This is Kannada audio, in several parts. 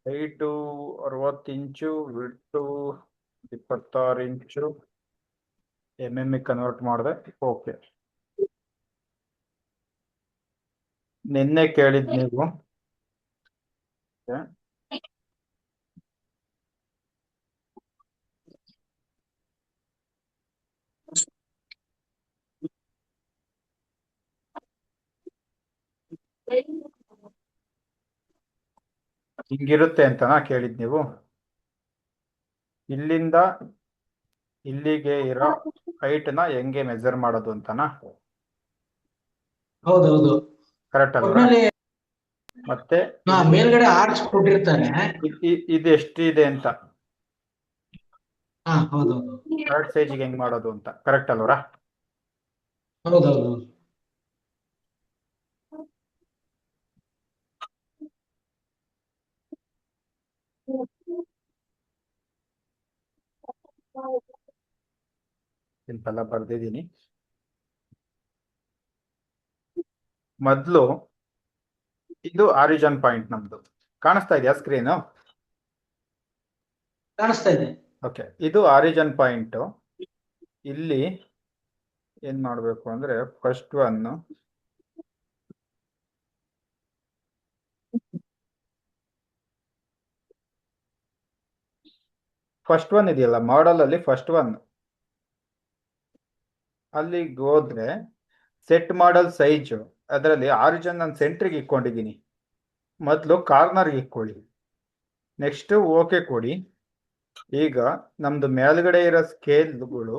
ಹೈಟು 60 ಇಂಚು, ವಿಡ್ತು 26 ಇಂಚು, ಕನ್ವರ್ಟ್ ಮಾಡಿದೆ. ಓಕೆ, ನಿನ್ನೆ ಕೇಳಿದ್ ನೀವು. ಹಿಂಗಿರುತ್ತೆ ಅಂತನಾ ಕೇಳಿದ್ ನೀವು? ಇಲ್ಲಿಂದ ಇಲ್ಲಿಗೆ ಇರೋ ಹೈಟ್ ನ ಹೆಂಗೆ ಮೆಜರ್ ಮಾಡೋದು ಅಂತನಾ? ಹೌದೌದು, ಕರೆಕ್ಟ್ ಅಲ್ವಾ? ಒಟ್ನಲ್ಲಿ ಮತ್ತೆ ಮೇಲ್ಗಡೆ ಆರ್ಚ್ ಕೊಟ್ಟಿರ್ತಾನೆ. ಇದು ಎಷ್ಟಿದೆ ಅಂತ ಹೌದೌದು, ಥರ್ಡ್ ಸ್ಟೇಜಿಗೆ ಹೆಂಗ್ ಮಾಡೋದು ಅಂತ. ಕರೆಕ್ಟ್ ಅಲ್ವರಾ? ಹೌದೌದು. ಸಿಂಪಲ್ ಆಗಿ ಬರ್ದಿದ್ದೀನಿ. ಮೊದಲು ಇದು ಆರಿಜಿನ್ ಪಾಯಿಂಟ್ ನಮ್ದು. ಕಾಣಿಸ್ತಾ ಇದೆಯಾ ಸ್ಕ್ರೀನ್? ಕಾಣಿಸ್ತಾ ಇದೆ. ಓಕೆ, ಇದು ಆರಿಜಿನ್ ಪಾಯಿಂಟ್. ಇಲ್ಲಿ ಏನ್ ಮಾಡ್ಬೇಕು ಅಂದ್ರೆ ಫಸ್ಟ್ ಒನ್ ಇದೆಯಲ್ಲ ಮಾಡೆಲ್ ಅಲ್ಲಿ, ಫಸ್ಟ್ ಒನ್ ಅಲ್ಲಿಗೆ ಹೋದ್ರೆ ಸೆಟ್ ಮಾಡಲ್ ಸೈಜ್, ಅದರಲ್ಲಿ ಆರಿಜಿನ್ ನಾನು ಸೆಂಟ್ರಿಗೆ ಇಟ್ಕೊಂಡಿದ್ದೀನಿ. ಮೊದಲು ಕಾರ್ನರ್ಗೆ ಇಟ್ಕೊಳ್ಳಿ. ನೆಕ್ಸ್ಟ್ ಓಕೆ ಕೊಡಿ. ಈಗ ನಮ್ದು ಮೇಲ್ಗಡೆ ಇರೋ ಸ್ಕೇಲ್ಗಳು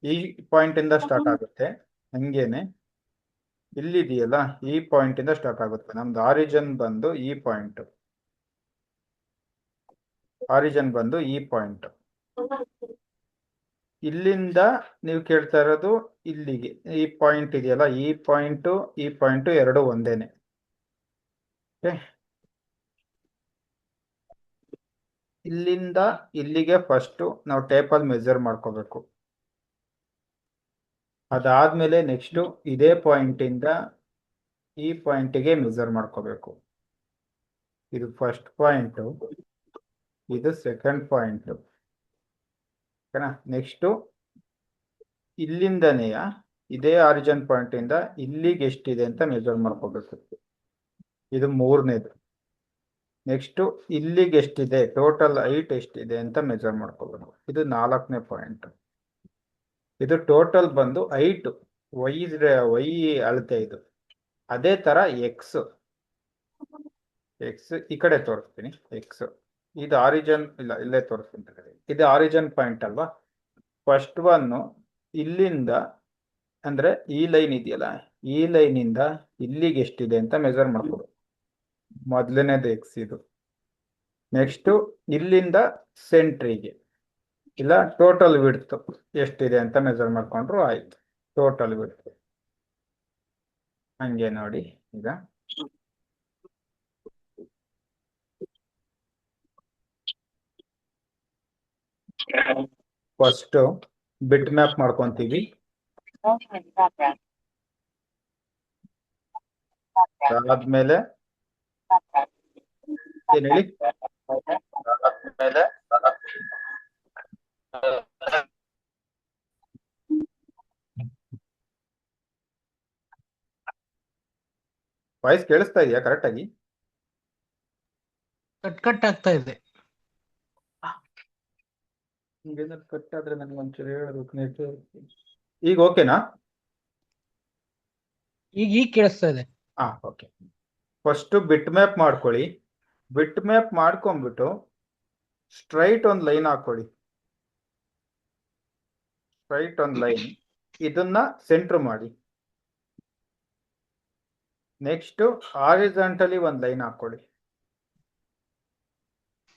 ಈ ಪಾಯಿಂಟ್ ಇಂದ ಸ್ಟಾರ್ಟ್ ಆಗುತ್ತೆ. ಹಂಗೇನೆ ಇಲ್ಲಿದೆಯಲ್ಲ ಈ ಪಾಯಿಂಟ್ ಇಂದ ಸ್ಟಾರ್ಟ್ ಆಗುತ್ತೆ. ನಮ್ದು ಆರಿಜಿನ್ ಬಂದು ಈ ಪಾಯಿಂಟ್, ಆರಿಜಿನ್ ಬಂದು ಈ ಪಾಯಿಂಟ್. ಇಲ್ಲಿಂದ ನೀವು ಕೇಳ್ತಾ ಇರೋದು ಇಲ್ಲಿಗೆ ಈ ಪಾಯಿಂಟ್ ಇದೆಯಲ್ಲ, ಈ ಪಾಯಿಂಟ್ ಎರಡು ಒಂದೇನೆ. ಇಲ್ಲಿಂದ ಇಲ್ಲಿಗೆ ಫಸ್ಟ್ ನಾವು ಟೇಪಲ್ಲಿ ಮೆಜರ್ ಮಾಡ್ಕೋಬೇಕು. ಅದಾದ್ಮೇಲೆ ನೆಕ್ಸ್ಟ್ ಇದೇ ಪಾಯಿಂಟ್ ಇಂದ ಈ ಪಾಯಿಂಟಿಗೆ ಮೆಜರ್ ಮಾಡ್ಕೋಬೇಕು. ಇದು ಫಸ್ಟ್ ಪಾಯಿಂಟ್, ಇದು ಸೆಕೆಂಡ್ ಪಾಯಿಂಟ್. ಓಕೆನಾ? ನೆಕ್ಸ್ಟ್ ಇಲ್ಲಿಂದನೇ ಇದೇ ಆರಿಜಿನ್ ಪಾಯಿಂಟ್ ಇಂದ ಇಲ್ಲಿಗೆ ಎಷ್ಟಿದೆ ಅಂತ ಮೆಜರ್ ಮಾಡ್ಕೋಬೇಕು. ಇದು ಮೂರನೇದು. ನೆಕ್ಸ್ಟ್ ಇಲ್ಲಿಗೆ ಎಷ್ಟಿದೆ, ಟೋಟಲ್ ಹೈಟ್ ಎಷ್ಟಿದೆ ಅಂತ ಮೆಜರ್ ಮಾಡ್ಕೋಬೇಕು. ಇದು ನಾಲ್ಕನೇ ಪಾಯಿಂಟ್. ಇದು ಟೋಟಲ್ ಬಂದು ಹೈಟ್ ವೈ ಅಳತೆ. ಇದು ಅದೇ ತರ ಎಕ್ಸ್ ಈ ಕಡೆ ತೋರಿಸ್ತೀನಿ. ಎಕ್ಸ್ ಇದು ಆರಿಜಿನ್, ಇಲ್ಲ ಇಲ್ಲೇ ತೋರಿಸ್ತೀನಿ. ಇದು ಆರಿಜಿನ್ ಪಾಯಿಂಟ್ ಅಲ್ವಾ? ಫಸ್ಟ್ ಒನ್ ಇಲ್ಲಿಂದ ಅಂದ್ರೆ ಈ ಲೈನ್ ಇದೆಯಲ್ಲ, ಈ ಲೈನ್ ಇಂದ ಇಲ್ಲಿಗೆ ಎಷ್ಟಿದೆ ಅಂತ ಮೆಜರ್ ಮಾಡ್ಕೋಬೇಕು. ಮೊದಲನೇದು ಎಕ್ಸ್ ಇದು. ನೆಕ್ಸ್ಟ್ ಇಲ್ಲಿಂದ ಸೆಂಟ್ರಿಗೆ, ಇಲ್ಲ ಟೋಟಲ್ ವಿಡ್ತ್ ಎಷ್ಟಿದೆ ಅಂತ ಮೆಜರ್ ಮಾಡ್ಕೊಂಡ್ರು ಆಯ್ತು. ಟೋಟಲ್ ವಿಡ್ತ್ ಹಂಗೆ ನೋಡಿ. ಈಗ ಫಸ್ಟ್ ಬಿಟ್ ಮ್ಯಾಪ್ ಮಾಡ್ಕೊಂತೀವಿ. ಅದಾದ್ಮೇಲೆ ಏನ್ ಹೇಳಿ, ವಾಯ್ಸ್ ಕೇಳಿಸ್ತಾ ಇದೆಯಾ ಕರೆಕ್ಟ್ ಆಗಿ? ಕಟ್ ಆಗ್ತಾ ಇದೆ. ಕಟ್ ಆದ್ರೆ ನನಗೆ ಒಂಚೂರು ಹೇಳಬೇಕು. ಈಗ ಓಕೆನಾ? ಈಗ ಕೇಳಿಸ್ತಾ ಇದೆ. ಓಕೆ. ಫಸ್ಟ್ ಬಿಟ್ ಮ್ಯಾಪ್ ಮಾಡ್ಕೊಳ್ಳಿ. ಬಿಟ್ ಮ್ಯಾಪ್ ಮಾಡ್ಕೊಂಡ್ಬಿಟ್ಟು ಸ್ಟ್ರೈಟ್ ಒಂದು ಲೈನ್ ಹಾಕೊಳ್ಳಿ. ಸ್ಟ್ರೈಟ್ ಒಂದು ಲೈನ್, ಇದನ್ನ ಸೆಂಟರ್ ಮಾಡಿ. ನೆಕ್ಸ್ಟ್ ಹಾರಿಜಾಂಟಲಿ ಒಂದು ಲೈನ್ ಹಾಕೊಳ್ಳಿ.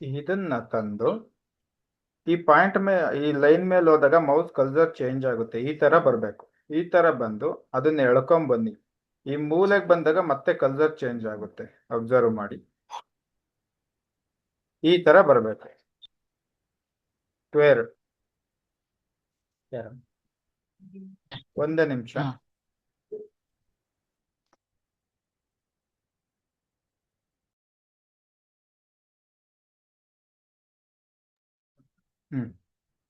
ಇದನ್ನ ತಂದು ಈ ಪಾಯಿಂಟ್ ಈ ಲೈನ್ ಮೇಲೆ ಹೋದಾಗ ಮೌಸ್ ಕಲ್ಸರ್ ಚೇಂಜ್ ಆಗುತ್ತೆ. ಈ ತರ ಬರಬೇಕು. ಈ ತರ ಬಂದು ಅದನ್ನ ಎಳ್ಕೊಂಡ್ ಬನ್ನಿ. ಈ ಮೂಲೆಗೆ ಬಂದಾಗ ಮತ್ತೆ ಕಲ್ಸರ್ ಚೇಂಜ್ ಆಗುತ್ತೆ. ಅಬ್ಸರ್ವ್ ಮಾಡಿ, ಈ ತರ ಬರಬೇಕು. ಸ್ಕ್ವೇರ್. ಒಂದೇ ನಿಮಿಷ.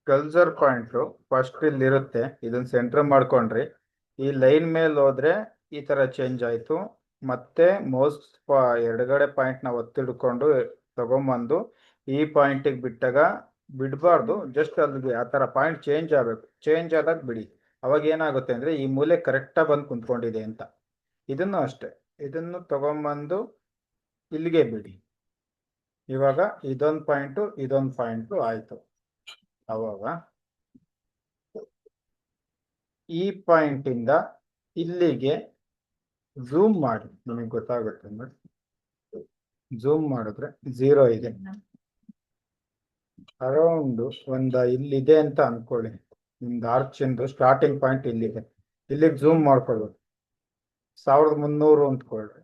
ಕಲ್ಸರ್ ಪಾಯಿಂಟ್ ಫಸ್ಟ್ ಇಲ್ಲಿ ಇರುತ್ತೆ, ಇದನ್ನ ಸೆಂಟರ್ ಮಾಡ್ಕೊಂಡ್ರಿ, ಈ ಲೈನ್ ಮೇಲೆ ಹೋದ್ರೆ ಈ ತರ ಚೇಂಜ್ ಆಯ್ತು. ಮತ್ತೆ ಮೌಸ್ ಎಡಗಡೆ ಪಾಯಿಂಟ್ ನ ಒತ್ತಿಡ್ಕೊಂಡು ತಗೊಂಬಂದು ಈ ಪಾಯಿಂಟಿಗೆ ಬಿಟ್ಟಾಗ ಬಿಡಬಾರ್ದು, ಜಸ್ಟ್ ಅಲ್ಲಿಗೆ ಆ ತರ ಪಾಯಿಂಟ್ ಚೇಂಜ್ ಆಗಬೇಕು. ಚೇಂಜ್ ಆದಾಗ ಬಿಡಿ. ಅವಾಗ ಏನಾಗುತ್ತೆ ಅಂದ್ರೆ ಈ ಮೂಲೆ ಕರೆಕ್ಟಾಗಿ ಬಂದು ಕುಂತ್ಕೊಂಡಿದೆ ಅಂತ. ಇದನ್ನು ಅಷ್ಟೇ, ಇದನ್ನು ತಗೊಂಬಂದು ಇಲ್ಲಿಗೆ ಬಿಡಿ. ಇವಾಗ ಇದೊಂದು ಪಾಯಿಂಟು ಆಯ್ತು. ಅವಾಗ ಈ ಪಾಯಿಂಟ್ ಇಂದ ಇಲ್ಲಿಗೆ ಝೂಮ್ ಮಾಡಿ, ನಿಮಗೆ ಗೊತ್ತಾಗುತ್ತೆ ನೋಡಿ. ಝೂಮ್ ಮಾಡಿದ್ರೆ 0 ಇದೆ. ಅರೌಂಡ್ ಇಲ್ಲಿದೆ ಅಂತ ಅನ್ಕೊಳ್ಳಿ. ನಿಮ್ದು ಆರ್ಚಿಂದು ಸ್ಟಾರ್ಟಿಂಗ್ ಪಾಯಿಂಟ್ ಇಲ್ಲಿದೆ. ಇಲ್ಲಿಗೆ ಝೂಮ್ ಮಾಡ್ಕೊಳ್ಬೇಕು. 1300 ಅಂದ್ಕೊಳ್ರಿ.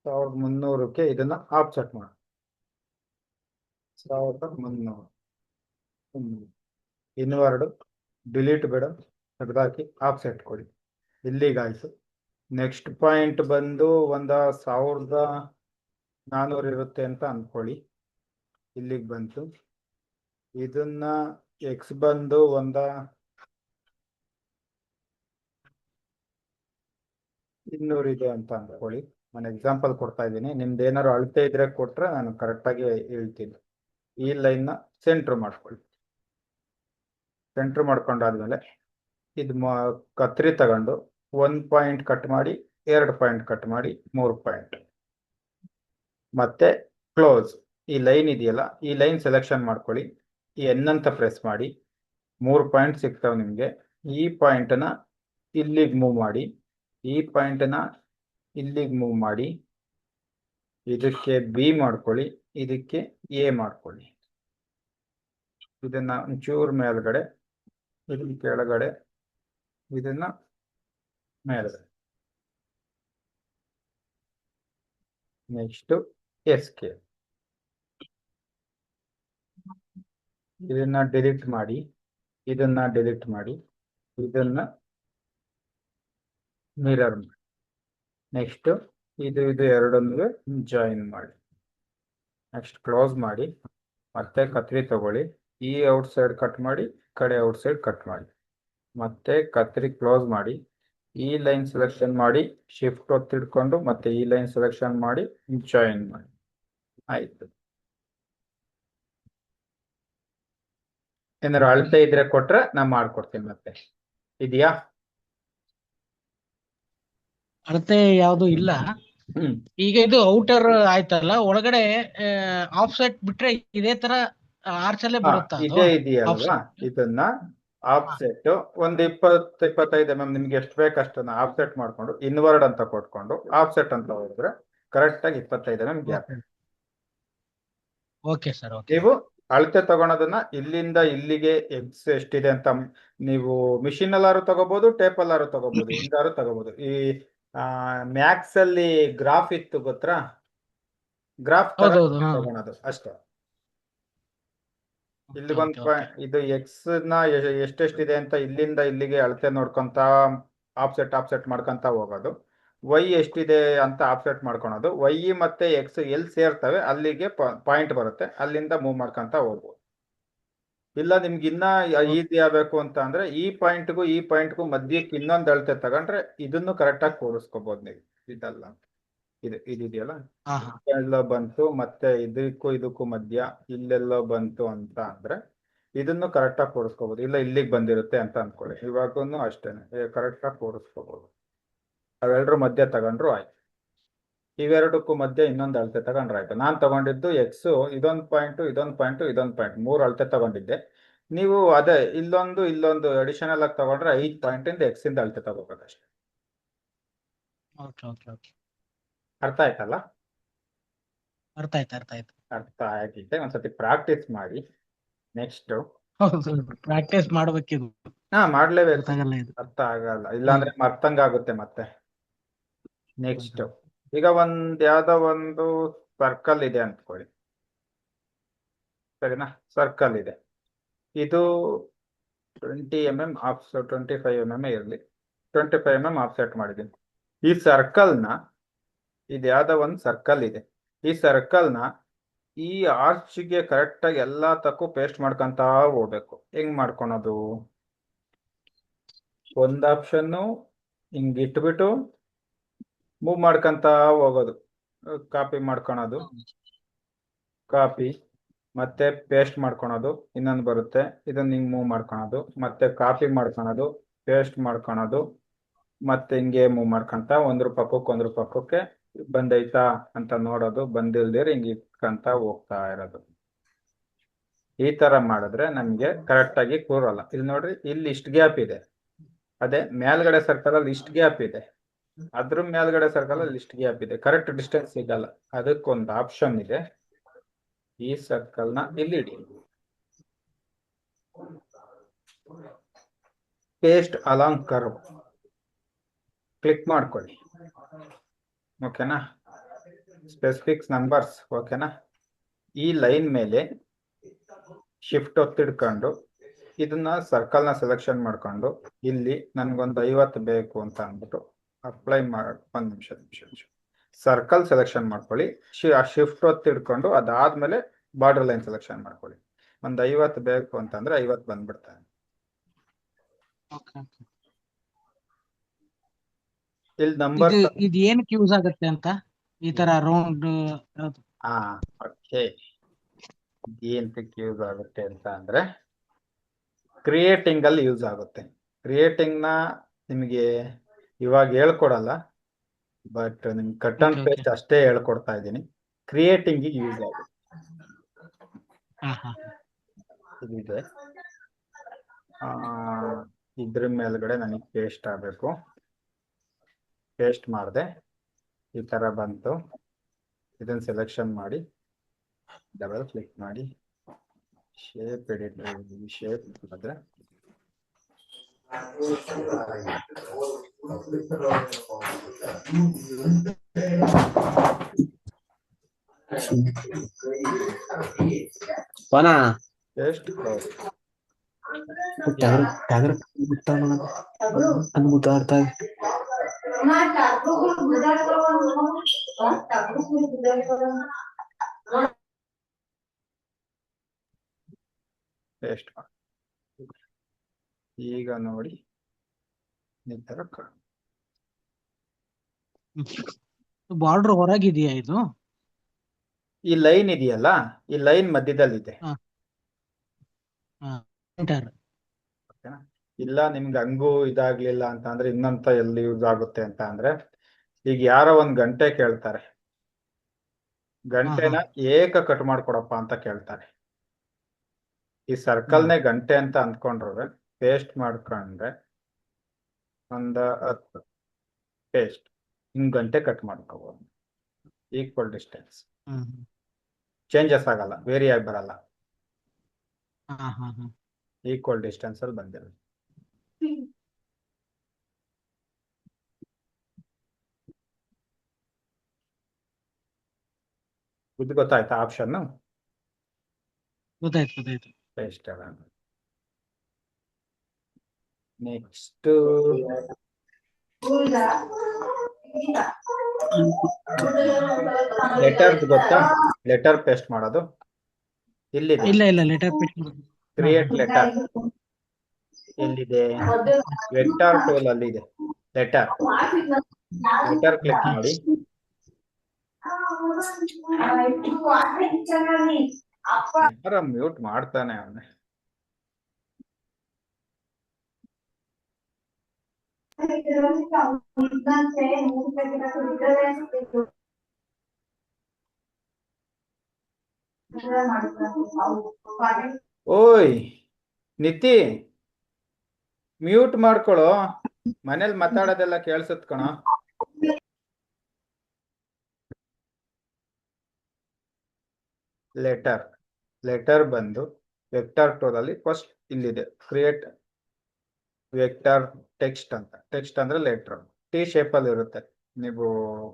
1300ಕ್ಕೆ ಇದನ್ನ ಆಫ್ಸೆಟ್ ಮಾಡಿ. 1300 ಇನ್ವರ್ಡ್ ಡಿಲೀಟ್ ಬೇಡ, ತೆಗೆದಾಕಿ ಆಫ್ಸೆಟ್ ಕೊಡಿ. ಇಲ್ಲಿಗಾಯ್ತು. ನೆಕ್ಸ್ಟ್ ಪಾಯಿಂಟ್ ಬಂದು 1400 ಇರುತ್ತೆ ಅಂತ ಅನ್ಕೊಳ್ಳಿ. ಇಲ್ಲಿಗೆ ಬಂತು. ಇದನ್ನ ಎಕ್ಸ್ ಬಂದು 200 ಇದೆ ಅಂತ ಅನ್ಕೊಳ್ಳಿ. ನಾನು ಎಕ್ಸಾಂಪಲ್ ಕೊಡ್ತಾ ಇದ್ದೀನಿ, ನಿಮ್ದು ಏನಾದ್ರು ಅಳತೆ ಇದ್ರೆ ಕೊಟ್ರೆ ನಾನು ಕರೆಕ್ಟಾಗಿ ಹೇಳ್ತೀನಿ. ಈ ಲೈನ್ನ ಸೆಂಟ್ರ್ ಮಾಡ್ಕೊಳ್ಳಿ. ಸೆಂಟ್ರ್ ಮಾಡ್ಕೊಂಡಾದ್ಮೇಲೆ ಇದು ಕತ್ರಿ ತಗೊಂಡು 1 ಪಾಯಿಂಟ್ ಕಟ್ ಮಾಡಿ, 2 ಪಾಯಿಂಟ್ ಕಟ್ ಮಾಡಿ, 3 ಪಾಯಿಂಟ್, ಮತ್ತೆ ಕ್ಲೋಸ್. ಈ ಲೈನ್ ಇದೆಯಲ್ಲ, ಈ ಲೈನ್ ಸೆಲೆಕ್ಷನ್ ಮಾಡ್ಕೊಳ್ಳಿ. ಈ ಎನ್ ಅಂತ ಪ್ರೆಸ್ ಮಾಡಿ, 3 ಪಾಯಿಂಟ್ ಸಿಗ್ತಾವೆ ನಿಮಗೆ. ಈ ಪಾಯಿಂಟನ್ನ ಇಲ್ಲಿಗೆ ಮೂವ್ ಮಾಡಿ, ಈ ಪಾಯಿಂಟನ್ನ ಇಲ್ಲಿಗೆ ಮೂವ್ ಮಾಡಿ, ಇದಕ್ಕೆ ಬಿ ಮಾಡ್ಕೊಳ್ಳಿ, ಇದಕ್ಕೆ ಎ ಮಾಡ್ಕೊಳ್ಳಿ. ಇದನ್ನ ಒಂಚೂರು ಮೇಲ್ಗಡೆ, ಇದನ್ನ ಕೆಳಗಡೆ, ಇದನ್ನ ಮೇಲ್ಗಡೆ. Next S K. ಇದನ್ನ ಡಿಲೀಟ್ ಮಾಡಿ, ಇದನ್ನ ಡಿಲೀಟ್ ಮಾಡಿ, ಇದನ್ನ ಮಿರರ್ ಮಾಡಿ. ನೆಕ್ಸ್ಟ್ ಇದು ಎರಡೊಂದಿಗೆ ಜಾಯಿನ್ ಮಾಡಿ. ನೆಕ್ಸ್ಟ್ ಕ್ಲೋಸ್ ಮಾಡಿ, ಮತ್ತೆ ಕತ್ರಿ ತಗೊಳ್ಳಿ. ಈ ಔಟ್ ಸೈಡ್ ಕಟ್ ಮಾಡಿ, ಕಡೆ ಔಟ್ ಸೈಡ್ ಕಟ್ ಮಾಡಿ, ಮತ್ತೆ ಕತ್ರಿ ಕ್ಲೋಸ್ ಮಾಡಿ. ಈ ಲೈನ್ ಸೆಲೆಕ್ಷನ್ ಮಾಡಿ, ಶಿಫ್ಟ್ ಒತ್ತಿಡ್ಕೊಂಡು ಮತ್ತೆ ಈ ಲೈನ್ ಸೆಲೆಕ್ಷನ್ ಮಾಡಿ ಜಾಯಿನ್ ಮಾಡಿ. ಆಯ್ತು. ಏನಾದ್ರು ಅಳತೆ ಇದ್ರೆ ಕೊಟ್ರೆ ನಾ ಮಾಡ್ಕೊಡ್ತೀನಿ. ಮತ್ತೆ ಇದೆಯಾ? ಅಳತೆ ಯಾವ್ದು ಇಲ್ಲ. ಈಗ ಇದು ಔಟರ್ ಆಯ್ತಲ್ಲ, ಒಳಗಡೆ ಆಫ್ಸೆಟ್ ಬಿಟ್ರೆ ಇದೇ ತರ ಆರ್ಚಲ್ಲೇ ಬರುತ್ತಾ ಅದು? ಇದೇ ಇದೆಯಲ್ವಾ, ಇದನ್ನ ಆಫ್ಸೆಟ್ ಒಂದು 20-25 mm ನಿಮ್ಗೆ ಎಷ್ಟು ಬೇಕಷ್ಟನ್ನ ಆಫ್ಸೆಟ್ ಮಾಡ್ಕೊಂಡು ಇನ್ವರ್ಡ್ ಅಂತ ಕೊಟ್ಕೊಂಡು ಆಫ್ಸೆಟ್ ಅಂತ ಹೋದ್ರೆ ಕರೆಕ್ಟ್ ಆಗಿ 25 mm ಗ್ಯಾಪ್. Okay sir. ನೀವು ಅಳತೆ ತಗೊಳೋದನ್ನ ಇಲ್ಲಿಂದ ಇಲ್ಲಿಗೆ ಎಕ್ಸ್ ಎಷ್ಟಿದೆ ಅಂತ ನೀವು ಮಿಷಿನ್ ಅಲ್ಲಾರು ತಗೋಬಹುದು, ಟೇಪ್ ಅಲ್ಲಾರು ತಗೋಬಹುದು, ಹಿಂಗಾರು ತಗೋಬಹುದು. ಈ ಮ್ಯಾಕ್ಸ್ ಅಲ್ಲಿ ಗ್ರಾಫ್ ಇತ್ತು ಗೊತ್ತಾ, ಗ್ರಾಫ್ ತಗೊಳೋದು ಅಷ್ಟೇ. ಇಲ್ಲಿ ಇದು ಎಕ್ಸ್ ನ ಎಷ್ಟೆಷ್ಟಿದೆ ಅಂತ ಇಲ್ಲಿಂದ ಇಲ್ಲಿಗೆ ಅಳತೆ ನೋಡ್ಕೊಂತ ಆಫ್ಸೆಟ್ ಮಾಡ್ಕೊಂತ ಹೋಗೋದು. ವೈ ಎಷ್ಟಿದೆ ಅಂತ ಆಫ್ಸೆಟ್ ಮಾಡ್ಕೊಳೋದು. ವೈ ಮತ್ತೆ ಎಕ್ಸ್ ಎಲ್ಲಿ ಸೇರ್ತವೆ ಅಲ್ಲಿಗೆ ಪಾಯಿಂಟ್ ಬರುತ್ತೆ, ಅಲ್ಲಿಂದ ಮೂವ್ ಮಾಡ್ಕೊಂತ ಹೋಗ್ಬೋದು. ಇಲ್ಲ ನಿಮ್ಗೆ ಇನ್ನ ಈಸಿ ಆಗ್ಬೇಕು ಅಂತ ಅಂದ್ರೆ ಈ ಪಾಯಿಂಟ್ಗೂ ಮಧ್ಯಕ್ಕೆ ಇನ್ನೊಂದು ಅಳತೆ ತಗೊಂಡ್ರೆ ಇದನ್ನು ಕರೆಕ್ಟಾಗಿ ಕೂರಿಸ್ಕೋಬಹುದು ನೀವು. ಇದಲ್ಲ, ಇದೆಯಲ್ಲ, ಎಲ್ಲೋ ಬಂತು, ಮತ್ತೆ ಇದಕ್ಕೂ ಮಧ್ಯ ಇಲ್ಲೆಲ್ಲೋ ಬಂತು ಅಂತ ಅಂದ್ರೆ ಇದನ್ನು ಕರೆಕ್ಟಾಗಿ ಕೂರಿಸ್ಕೋಬಹುದು. ಇಲ್ಲ ಇಲ್ಲಿಗೆ ಬಂದಿರುತ್ತೆ ಅಂತ ಅನ್ಕೊಳ್ಳಿ, ಇವಾಗೂ ಅಷ್ಟೇನೆ ಕರೆಕ್ಟಾಗಿ ಕೂರಿಸ್ಕೋಬಹುದು. ಅವೆರಡರ ಮಧ್ಯ ತಗೊಂಡ್ರು ಆಯ್ತು. ಇವೆರಡಕ್ಕೂ ಮಧ್ಯೆ ಇನ್ನೊಂದು ಅಳತೆ ತಗೊಂಡ್ರೆ ಆಯ್ತು. ನಾನು ತಗೊಂಡಿದ್ದು ಎಕ್ಸ್, ಇದೊಂದು ಪಾಯಿಂಟ್, 3 ಅಳತೆ ತಗೊಂಡಿದ್ದೆ. ನೀವು ಅದೇ ಇಲ್ಲೊಂದು ಅಡಿಷನಲ್ ಆಗಿ ತಗೊಂಡ್ರೆ 5 ಪಾಯಿಂಟ್ ಇಂದ ಎಕ್ಸ್ ಇಂದ ಅಳತೆ ತಗೋಬೇಕಷ್ಟೇ. ಅರ್ಥ ಆಯ್ತಲ್ಲ? ಅರ್ಥ ಆಗಿದೆ. ಒಂದ್ಸತಿ ಪ್ರಾಕ್ಟೀಸ್ ಮಾಡಿ. ನೆಕ್ಸ್ಟ್ ಪ್ರಾಕ್ಟೀಸ್ ಮಾಡ್ಬೇಕಿದು. ಮಾಡ್ಲೇಬೇಕು, ಅರ್ಥ ಆಗಲ್ಲ ಇಲ್ಲಾಂದ್ರೆ ಮರ್ತಂಗ ಆಗುತ್ತೆ ಮತ್ತೆ. ನೆಕ್ಸ್ಟ್ ಈಗ ಯಾವ್ದೋ ಒಂದು ಸರ್ಕಲ್ ಇದೆ ಅಂದ್ಕೊಳ್ಳಿ, ಸರಿನಾ? ಸರ್ಕಲ್ ಇದೆ, ಇದು 20 mm ಆಫ್ಸೆಟ್, 25 mm ಇರಲಿ, 25 mm ಆಫ್ಸೆಟ್ ಮಾಡಿದ್ದೀನಿ. ಈ ಸರ್ಕಲ್ನ, ಇದು ಯಾವ್ದೋ ಒಂದು ಸರ್ಕಲ್ ಇದೆ, ಈ ಸರ್ಕಲ್ನ ಈ ಆರ್ಚ್ಗೆ ಕರೆಕ್ಟಾಗಿ ಎಲ್ಲ ತಕ್ಕೂ ಪೇಸ್ಟ್ ಮಾಡ್ಕೊಂತ ಹೋಗ್ಬೇಕು. ಹೆಂಗ್ ಮಾಡ್ಕೊಳೋದು? ಒಂದು ಆಪ್ಷನ್ನು ಹಿಂಗೆ ಇಟ್ಬಿಟ್ಟು ಮೂವ್ ಮಾಡ್ಕೊಂತ ಹೋಗೋದು, ಕಾಪಿ ಮಾಡ್ಕೊಳೋದು, ಕಾಪಿ ಮತ್ತೆ ಪೇಸ್ಟ್ ಮಾಡ್ಕೊಳೋದು, ಇನ್ನೊಂದು ಬರುತ್ತೆ ಇದನ್ನ ಹಿಂಗೆ ಮೂವ್ ಮಾಡ್ಕೊಳೋದು, ಮತ್ತೆ ಕಾಪಿ ಮಾಡ್ಕೊಳೋದು, ಪೇಸ್ಟ್ ಮಾಡ್ಕೊಳೋದು, ಮತ್ತೆ ಹಿಂಗೆ ಮೂವ್ ಮಾಡ್ಕೊಂತ ಒಂದ್ರ ಪಕ್ಕಕ್ಕೆ ಬಂದೈತಾ ಅಂತ ನೋಡೋದು, ಬಂದಿಲ್ದಿರ ಹಿಂಗೆ ಇಟ್ಕೊಂತ ಹೋಗ್ತಾ ಇರೋದು. ಈ ತರ ಮಾಡಿದ್ರೆ ನಮ್ಗೆ ಕರೆಕ್ಟ್ ಆಗಿ ಕೂರಲ್ಲ. ಇಲ್ಲಿ ನೋಡ್ರಿ, ಇಲ್ಲಿ ಇಷ್ಟು ಗ್ಯಾಪ್ ಇದೆ, ಅದೇ ಮೇಲ್ಗಡೆ ಸರ್ಕಲ್ ಅಲ್ಲಿ ಇಷ್ಟು ಗ್ಯಾಪ್ ಇದೆ, ಅದ್ರ ಮೇಲ್ಗಡೆ ಸರ್ಕಲ್ ಅಲ್ಲಿ ಇಷ್ಟು ಗ್ಯಾಪ್ ಇದೆ, ಕರೆಕ್ಟ್ ಡಿಸ್ಟೆನ್ಸ್ ಸಿಗಲ್ಲ. ಅದಕ್ಕೊಂದು ಆಪ್ಷನ್ ಇದೆ, ಈ ಸರ್ಕಲ್ ನ ಇಲ್ಲಿ ಇಡಿ, ಪೇಸ್ಟ್ ಅಲಾಂಗ್ ಕರ್ವ್ ಕ್ಲಿಕ್ ಮಾಡ್ಕೊಳ್ಳಿ. ಓಕೆನಾ? Specifics numbers. ಓಕೆನಾ? ಈ ಲೈನ್ ಮೇಲೆ ಶಿಫ್ಟ್ ಒತ್ತಿಡ್ಕೊಂಡು ಇದನ್ನ ಸರ್ಕಲ್ ನ ಸೆಲೆಕ್ಷನ್ ಮಾಡ್ಕೊಂಡು ಇಲ್ಲಿ ನನ್ಗೊಂದು 50 ಬೇಕು ಅಂತ ಅಂದ್ಬಿಟ್ಟು ಅಪ್ಲೈ ಮಾಡಿ ಒಂದ್ ನಿಮಿಷ ಸರ್ಕಲ್ ಸೆಲೆಕ್ಷನ್ ಮಾಡ್ಕೊಳ್ಳಿ. ಶಿಫ್ಟ್ ಒತ್ತಿಡ್ಕೊಂಡು ಅದಾದ್ಮೇಲೆ ಬಾರ್ಡರ್ ಲೈನ್ ಸೆಲೆಕ್ಷನ್ ಮಾಡ್ಕೊಳ್ಳಿ. ಒಂದು 50 ಬೇಕು ಅಂತಂದ್ರೆ 50 ಬಂದ್ಬಿಡ್ತಾರೆ. ಇಲ್ಲಿ ನಂಬರ್ ಇದು ಏನಕ್ಕೆ ಯೂಸ್ ಆಗುತ್ತೆ ಅಂತ ಈ ತರ ರೌಂಡ್? ಓಕೆ, ಏನಕ್ಕೆ ಯೂಸ್ ಆಗುತ್ತೆ ಅಂತ ಅಂದ್ರೆ ಕ್ರಿಯೇಟಿಂಗ್ ಅಲ್ಲಿ ಯೂಸ್ ಆಗುತ್ತೆ. ಕ್ರಿಯೇಟಿಂಗ್ ನ ನಿಮಗೆ ಇವಾಗ ಹೇಳ್ಕೊಡಲ್ಲ, ಬಟ್ ನಿಮ್ಗೆ ಕಟ್ ಅಂಡ್ ಪೇಸ್ಟ್ ಅಷ್ಟೇ ಹೇಳ್ಕೊಡ್ತಾ ಇದ್ದೀನಿ. ಕ್ರಿಯೇಟಿಂಗ್ ಯೂಸ್ ಆಗುತ್ತೆ. ಇದಿದೆ, ಇದ್ರ ಮೇಲ್ಗಡೆ ನನಗೆ ಪೇಸ್ಟ್ ಆಗಬೇಕು. ಪೇಸ್ಟ್ ಮಾಡಿದೆ, ಈ ತರ ಬಂತು. ಇದನ್ನ ಸೆಲೆಕ್ಷನ್ ಮಾಡಿ ಡಬಲ್ ಕ್ಲಿಕ್ ಮಾಡಿ ಶೇಪ್ ಎಡಿಟ್ ಶೇಪ್ ಮಾಡಿದ್ರೆ ಪೇಸ್ಟ್ ಪೇಸ್ಟ್ ಮಾಡಿ. ಈಗ ನೋಡಿ ಈ ತರ ಬಾರ್ಡರ್ ಹೊರಗಿದೆಯಾ ಇದು? ಈ ಲೈನ್ ಇದೆಯಲ್ಲ, ಈ ಲೈನ್ ಮಧ್ಯದಲ್ಲಿದೆ. ಇಲ್ಲ ನಿಮ್ಗೆ ಹಂಗೂ ಇದಾಗ್ಲಿಲ್ಲ ಅಂತ ಅಂದ್ರೆ ಇನ್ನಂತ ಎಲ್ಲಿ ಯೂಸ್ ಆಗುತ್ತೆ ಅಂತ ಅಂದ್ರೆ, ಈಗ ಯಾರೋ ಒಂದ್ ಗಂಟೆ ಕೇಳ್ತಾರೆ, ಗಂಟೆನ ಏಕ ಕಟ್ ಮಾಡ್ಕೊಡಪ್ಪ ಅಂತ ಕೇಳ್ತಾರೆ. ಈ ಸರ್ಕಲ್ನೇ ಗಂಟೆ ಅಂತ ಅಂದ್ಕೊಂಡ್ರೆ ಪೇಸ್ಟ್ ಮಾಡ್ಕೊಂಡ್ರೆ ಒಂದು 10 ಪೇಸ್ಟ್ ಹಿಂಗ್ ಗಂಟೆ ಕಟ್ ಮಾಡ್ಕೋಬಹುದು. ಈಕ್ವಲ್ ಡಿಸ್ಟೆನ್ಸ್ ಚೇಂಜಸ್ ಆಗಲ್ಲ, ವೇರಿ ಆಗಿ ಬರಲ್ಲ, ಈಕ್ವಲ್ ಡಿಸ್ಟೆನ್ಸ್ ಅಲ್ಲಿ ಬಂದಿರೋದು. ಇದು ಗೊತ್ತಾಯ್ತಾ ಆಪ್ಷನ್? ಗೊತ್ತಾಯ್ತು. ಪೇಸ್ಟ್ ನೆಕ್ಸ್ಟ್ ಲೆಟರ್ ಗೊತ್ತಾ? ಲೆಟರ್ ಪೇಸ್ಟ್ ಮಾಡೋದು ಇಲ್ಲಿದೆ. ಇಲ್ಲ ಲೆಟರ್ ಪೇಸ್ಟ್ ಕ್ರಿಯೇಟ್ ಲೆಟರ್ ಎಲ್ಲಿದೆ? ವೆಕ್ಟರ್ ಟೂಲ್ ಅಲ್ಲಿ ಇದೆ. ಲೆಟರ್ ಕ್ಲಿಕ್ ಮಾಡಿ. ಮ್ಯೂಟ್ ಮಾಡ್ತಾನೆ ಅವನೇ. ಓಯ್ ನಿತಿ, ಮ್ಯೂಟ್ ಮಾಡ್ಕೊಳೋ, ಮನೇಲಿ ಮಾತಾಡೋದೆಲ್ಲ ಕೇಳಿಸುತ್ತೆ ಕಣೋ. ಲೆಟರ್ ಬಂದು ವೆಕ್ಟರ್ ಟೂಲ್ ಅಲ್ಲಿ ಫಸ್ಟ್ ಇಲ್ಲಿದೆ ಕ್ರಿಯೇಟ್ ವೆಕ್ಟರ್ ಟೆಕ್ಸ್ಟ್ ಅಂತ. ಟೆಕ್ಸ್ಟ್ ಅಂದ್ರೆ ಲೆಟರ್ ಟಿ ಶೇಪ್ ಅಲ್ಲಿ ಇರುತ್ತೆ. ನೀವು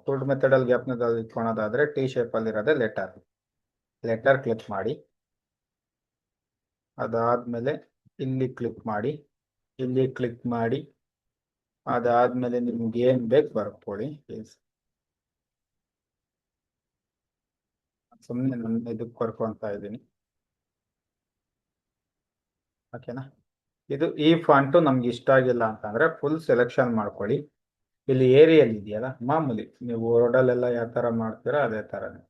ಫುಡ್ ಮೆಥಡ್ ಅಲ್ಲಿ ಜ್ಞಾಪನದಲ್ಲಿ ಇಟ್ಕೊಳೋದಾದ್ರೆ ಟಿ ಶೇಪ್ ಅಲ್ಲಿ ಇರೋದೇ ಲೆಟರ್ ಕ್ಲಿಕ್ ಮಾಡಿ. ಅದಾದ್ಮೇಲೆ ಇಲ್ಲಿ ಕ್ಲಿಕ್ ಮಾಡಿ, ಅದಾದ್ಮೇಲೆ ನಿಮ್ಗೆ ಏನ್ ಬೇಕು ಬರ್ಕೊಳ್ಳಿ. ಸುಮ್ಮನೆ ನನ್ನ ಇದಕ್ಕೆ ಬರ್ಕೊಂತ ಇದ್ದೀನಿ. ಓಕೆನಾ. ಈ ಫಾಂಟು ನಮ್ಗೆ ಇಷ್ಟ ಆಗಿಲ್ಲ ಅಂತಂದ್ರೆ ಫುಲ್ ಸೆಲೆಕ್ಷನ್ ಮಾಡ್ಕೊಳ್ಳಿ. ಇಲ್ಲಿ ಏರಿಯಲ್ ಇದೆಯಲ್ಲ, ಮಾಮೂಲಿ ನೀವು ವರ್ಡಲ್ಲೆಲ್ಲ ಯಾವ ತರ ಮಾಡ್ತೀರಾ ಅದೇ ತರನೇ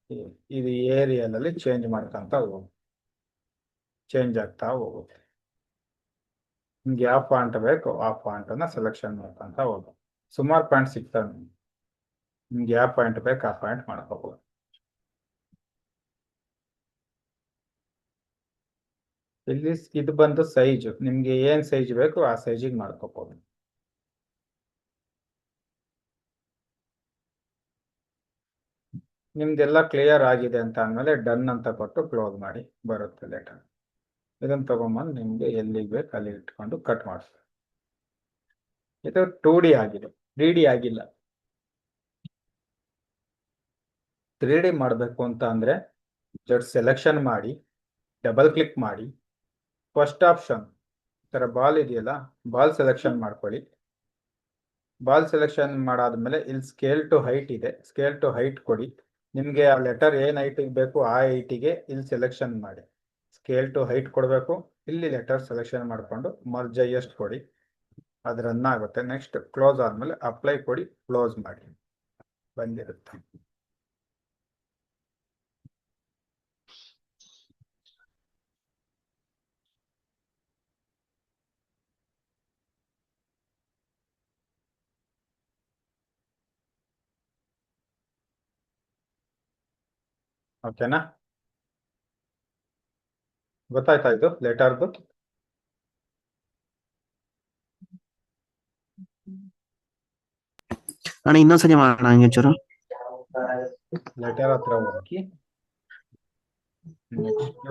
ಇದು ಏರಿಯಲ್ ಅಲ್ಲಿ ಚೇಂಜ್ ಮಾಡ್ಕೊಂತ ಹೋಗಿ ಚೇಂಜ್ ಆಗ್ತಾ ಹೋಗುತ್ತೆ. ನಿಮ್ಗೆ ಯಾವ ಫಾಂಟ್ ಬೇಕು ಆ ಫಾಂಟ್ ಅನ್ನ ಸೆಲೆಕ್ಷನ್ ಮಾಡ್ಕೊಂತ ಹೋಗಿ. ಸುಮಾರು ಪಾಯಿಂಟ್ ಸಿಗ್ತವೆ ನಿಮ್ಗೆ ಯಾವ ಪಾಯಿಂಟ್ ಬೇಕು ಆ ಪಾಯಿಂಟ್ ಮಾಡ್ಕೋಬಹುದು. ಇಲ್ಲಿ ಇದು ಬಂದು ಸೈಜ್, ನಿಮ್ಗೆ ಏನ್ ಸೈಜ್ ಬೇಕು ಆ ಸೈಜಿಗೆ ಮಾಡ್ಕೋಬಹುದು. ನಿಮ್ದೆಲ್ಲ ಕ್ಲಿಯರ್ ಆಗಿದೆ ಅಂತ ಅಂದ್ಮೇಲೆ ಡನ್ ಅಂತ ಕೊಟ್ಟು ಕ್ಲೋಸ್ ಮಾಡಿ ಬರುತ್ತೆ ಲೆಟರ್. ಇದನ್ನ ತಗೊಂಬಂದು ನಿಮ್ಗೆ ಎಲ್ಲಿಗೆ ಬೇಕು ಅಲ್ಲಿ ಇಟ್ಕೊಂಡು ಕಟ್ ಮಾಡಿಸ್ತಾರೆ. ಇದು 2D ಆಗಿದೆ, 3D ಆಗಿಲ್ಲ. 3D ಮಾಡಬೇಕು ಅಂತ ಅಂದ್ರೆ ಜಸ್ಟ್ ಸೆಲೆಕ್ಷನ್ ಮಾಡಿ, ಡಬಲ್ ಕ್ಲಿಕ್ ಮಾಡಿ, ಫಸ್ಟ್ ಆಪ್ಷನ್ ತರ ಬಾಲ್ ಇದೆಯಲ್ಲ, ಬಾಲ್ ಸೆಲೆಕ್ಷನ್ ಮಾಡ್ಕೊಳ್ಳಿ. ಬಾಲ್ ಸೆಲೆಕ್ಷನ್ ಮಾಡಾದ್ಮೇಲೆ ಇಲ್ಲಿ ಸ್ಕೇಲ್ ಟು ಹೈಟ್ ಇದೆ, ಸ್ಕೇಲ್ ಟು ಹೈಟ್ ಕೊಡಿ. ನಿಮ್ಗೆ ಆ ಲೆಟರ್ ಏನ್ ಹೈಟಿಗೆ ಬೇಕು ಆ ಹೈಟಿಗೆ ಇಲ್ಲಿ ಸೆಲೆಕ್ಷನ್ ಮಾಡಿ. ಸ್ಕೇಲ್ ಟು ಹೈಟ್ ಕೊಡಬೇಕು. ಇಲ್ಲಿ ಲೆಟರ್ ಸೆಲೆಕ್ಷನ್ ಮಾಡಿಕೊಂಡು ಮರ್ಜ್ ಎಷ್ಟು ಕೊಡಿ, ಅದು ರನ್ ಆಗುತ್ತೆ. ನೆಕ್ಸ್ಟ್ ಕ್ಲೋಸ್ ಆದ್ಮೇಲೆ ಅಪ್ಲೈ ಕೊಡಿ, ಕ್ಲೋಸ್ ಮಾಡಿ, ಬಂದಿರುತ್ತೆ. ಓಕೆನಾ, ಗೊತ್ತಾಯ್ತಾ ಇದು ಲೆಟರ್ದು? ಅಣ್ಣ ಇನ್ನೊಂದ್ಸರಿ ಮಾಡೋಣ ಹಂಗೆ ಚೂರು. ಲೆಟರ್ ಹತ್ರ ಹೋಗಿ ನೆಕ್ಸ್ಟ್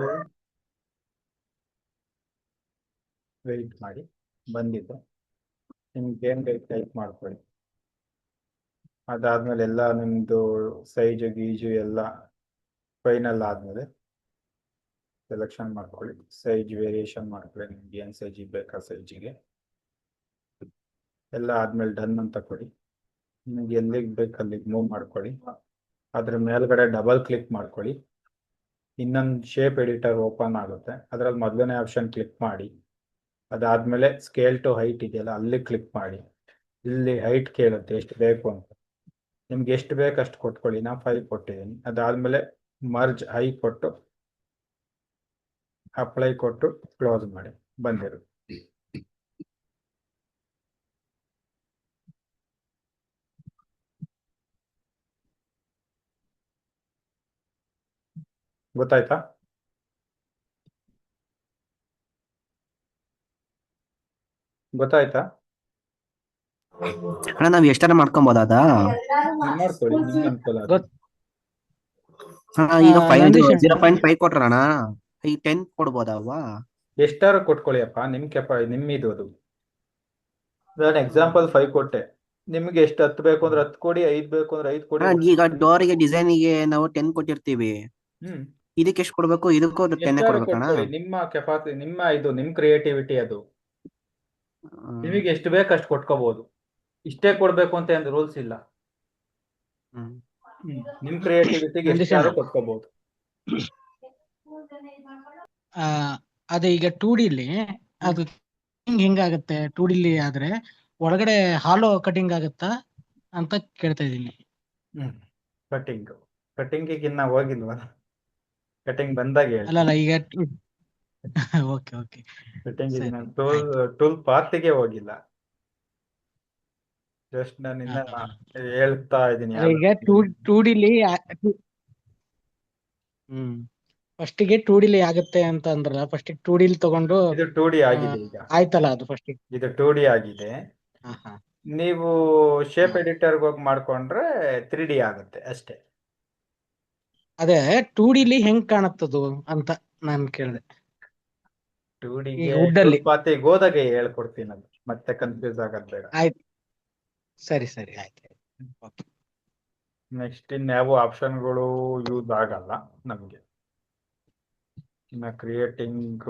ವೆಯ್ಟ್ ಮಾಡಿ, ಬಂದಿದ್ದು ನಿಮ್ಗೆ ಏನ್ ಬೇಕು ಟೈಪ್ ಮಾಡ್ಕೊಳ್ಳಿ. ಅದಾದ್ಮೇಲೆ ಎಲ್ಲ ನಿಮ್ದು ಸೈಜು ಗೀಜು ಎಲ್ಲ ಫೈನಲ್ ಆದ್ಮೇಲೆ ಸೆಲೆಕ್ಷನ್ ಮಾಡ್ಕೊಳ್ಳಿ, ಸೈಜ್ ವೇರಿಯೇಷನ್ ಮಾಡ್ಕೊಳ್ಳಿ, ನಿಮ್ಗೆ ಏನ್ ಸೈಜಿಗೆ ಬೇಕಾ ಸೈಜಿಗೆ. ಎಲ್ಲ ಆದ್ಮೇಲೆ ಡನ್ ಅಂತ ಕೊಡಿ. ನಿಮ್ಗೆ ಎಲ್ಲಿಗೆ ಬೇಕು ಅಲ್ಲಿಗೆ ಮೂವ್ ಮಾಡ್ಕೊಳ್ಳಿ. ಅದ್ರ ಮೇಲ್ಗಡೆ ಡಬಲ್ ಕ್ಲಿಕ್ ಮಾಡ್ಕೊಳ್ಳಿ, ಇನ್ನೊಂದು ಶೇಪ್ ಎಡಿಟರ್ ಓಪನ್ ಆಗುತ್ತೆ. ಅದ್ರಲ್ಲಿ ಮೊದಲನೇ ಆಪ್ಷನ್ ಕ್ಲಿಕ್ ಮಾಡಿ. ಅದಾದ್ಮೇಲೆ ಸ್ಕೇಲ್ ಟು ಹೈಟ್ ಇದೆಯಲ್ಲ ಅಲ್ಲಿ ಕ್ಲಿಕ್ ಮಾಡಿ. ಇಲ್ಲಿ ಹೈಟ್ ಕೇಳುತ್ತೆ ಎಷ್ಟು ಬೇಕು ಅಂತ, ನಿಮ್ಗೆ ಎಷ್ಟು ಬೇಕು ಅಷ್ಟು ಕೊಟ್ಕೊಳ್ಳಿ. ನಾ 5 ಕೊಟ್ಟಿದ್ದೀನಿ. ಅದಾದ್ಮೇಲೆ ಮರ್ಜ್ ಹೈ ಕೊಟ್ಟು ಅಪ್ಲೈ ಕೊಟ್ಟು ಕ್ಲೋಸ್ ಮಾಡಿ, ಬಂದಿರುತ್ತೆ. ಗೊತ್ತಾಯ್ತಾ? ಗೊತ್ತಾಯ್ತಾ? ಅಣ್ಣ ನಾವ್ ಎಷ್ಟಾರ ಮಾಡ್ಕೊಬೋದಾ? ಮಾಡ್ಕೊಳ್ಳಿ, ನಿಮ್ಗೆ ಅನುಕೂಲ ಆಗುತ್ತೆ. ಗೊತ್ ಅಣ್ಣ ಈಗ ನಂದೀಶ್ ಅಣ್ಣ. 0.5 ಕೊಟ್ರಣ್ಣ, ಈಗ 10 ಕೊಡ್ಬೋದಲ್ವಾ? ಎಷ್ಟಾರು ಕೊಟ್ಕೊಳ್ಳಿ ಅಪ್ಪ, ನಿಮ್ ನಿಮ್ ಇದು ಅದು. ನಾನು ಎಕ್ಸಾಂಪಲ್ 5 ಕೊಟ್ಟೆ, ನಿಮ್ಗೆ ಎಷ್ಟು 10 ಬೇಕು ಅಂದ್ರೆ 10 ಕೊಡಿ, 5 ಬೇಕು ಅಂದ್ರೆ 5 ಕೊಡಿ. ಅಣ್ಣ ಈಗ ಡೋರಿಗೆ ಡಿಸೈನಿಗೆ ನಾವು 10 ಕೊಟ್ಟಿರ್ತೀವಿ, ಹ್ಮ್ ಇದಕ್ಕೆ ಎಷ್ಟು ಕೊಡ್ಬೇಕು? ಇದಕ್ಕೂ 10 ಎಷ್ಟಾರು ಕೊಡ್ಬೇಕಣ್ಣ? ಕೊಟ್ಕೊಳ್ಳಿ, ನಿಮ್ಮ ಕೆಪಾಸಿಟಿ, ನಿಮ್ ಕ್ರಿಯೇಟಿವಿಟಿ ಅದು. ನಿಮಗೆ ಎಷ್ಟು ಬೇಕು ಅಷ್ಟು ಕೊಟ್ಕೋಬಹುದು. ಇಷ್ಟೇ ಕೊಡ್ಬೇಕು ಅಂತ ಏನು ರೂಲ್ಸ್ ಇಲ್ಲ. ನಿಮ್ ಕ್ರಿಯೇಟಿವಿಟಿಗೆ ನಂದೀಶ್ ಎಷ್ಟಾರು ಅಣ್ಣ. ಕೊಟ್ಕೋಬಹುದು. ಅದು ಈಗ 2D ಅದು ಹೆಂಗಾಗುತ್ತೆ? 2D ಆದ್ರೆ ಒಳಗಡೆ ಹಾಲೋ ಕಟಿಂಗ್ ಆಗುತ್ತಾ ಅಂತ ಕೇಳ್ತಾ ಇದ್ದೀನಿ. ಕಟಿಂಗಿಗೆ ಇನ್ನ ಹೋಗಿಲ್ವಾ? ಕಟಿಂಗ್ ಬಂದಾಗ ಹೇಳಿ. ಅಲ್ಲ ಈಗ ಓಕೆ ಓಕೆ ಕಟಿಂಗ್ ಸರಿ, ಟೂಲ್ ಪಾರ್ಟಿಗೆ ಹೋಗಿಲ್ಲ. ಜಸ್ಟ್ ನಾನು ಇನ್ನ ಹೇಳ್ತಾ ಇದ್ದೀನಿ. ಈಗ 2D ಫಸ್ಟಿಗೆ 2D ಆಗುತ್ತೆ ಅಂತ ಅಂದ್ರಲ್ಲ, ಫಸ್ಟ್ 2D ತಗೊಂಡು ಇದು 2D ಆಗಿದೆ. ಈಗ ಆಯ್ತಲ್ಲ ಅದು ಫಸ್ಟ್. ಇದು 2D ಆಗಿದೆ. ನೀವು ಶೇಪ್ ಎಡಿಟರ್ ಹೋಗಿ ಮಾಡ್ಕೊಂಡ್ರೆ 3D ಆಗುತ್ತೆ ಅಷ್ಟೇ. ಅದೇ 2D ಹೆಂಗ್ ಕಾಣತ್ತದು ಅಂತ ನಾನು ಕೇಳಿದೆ. 2Dಗೆ wood ಅಲ್ಲಿ. ಪಾತಿಗೆ ಹೋದಾಗ ಹೇಳ್ಕೊಡ್ತೀನಿ, ಅದು ಮತ್ತೆ ಕನ್ಫ್ಯೂಸ್ ಆಗೋದ್ ಬೇಡ. ಆಯ್ತು, ಸರಿ ಸರಿ ಆಯ್ತು. ಓಕೆ. ನೆಕ್ಸ್ಟ್ ಇನ್ಯಾವ ಆಪ್ಷನ್ಗಳು ಯೂಸ್ ಆಗಲ್ಲ ನಮ್ಗೆ. ಇನ್ನ ಕ್ರಿಯೇಟಿಂಗ್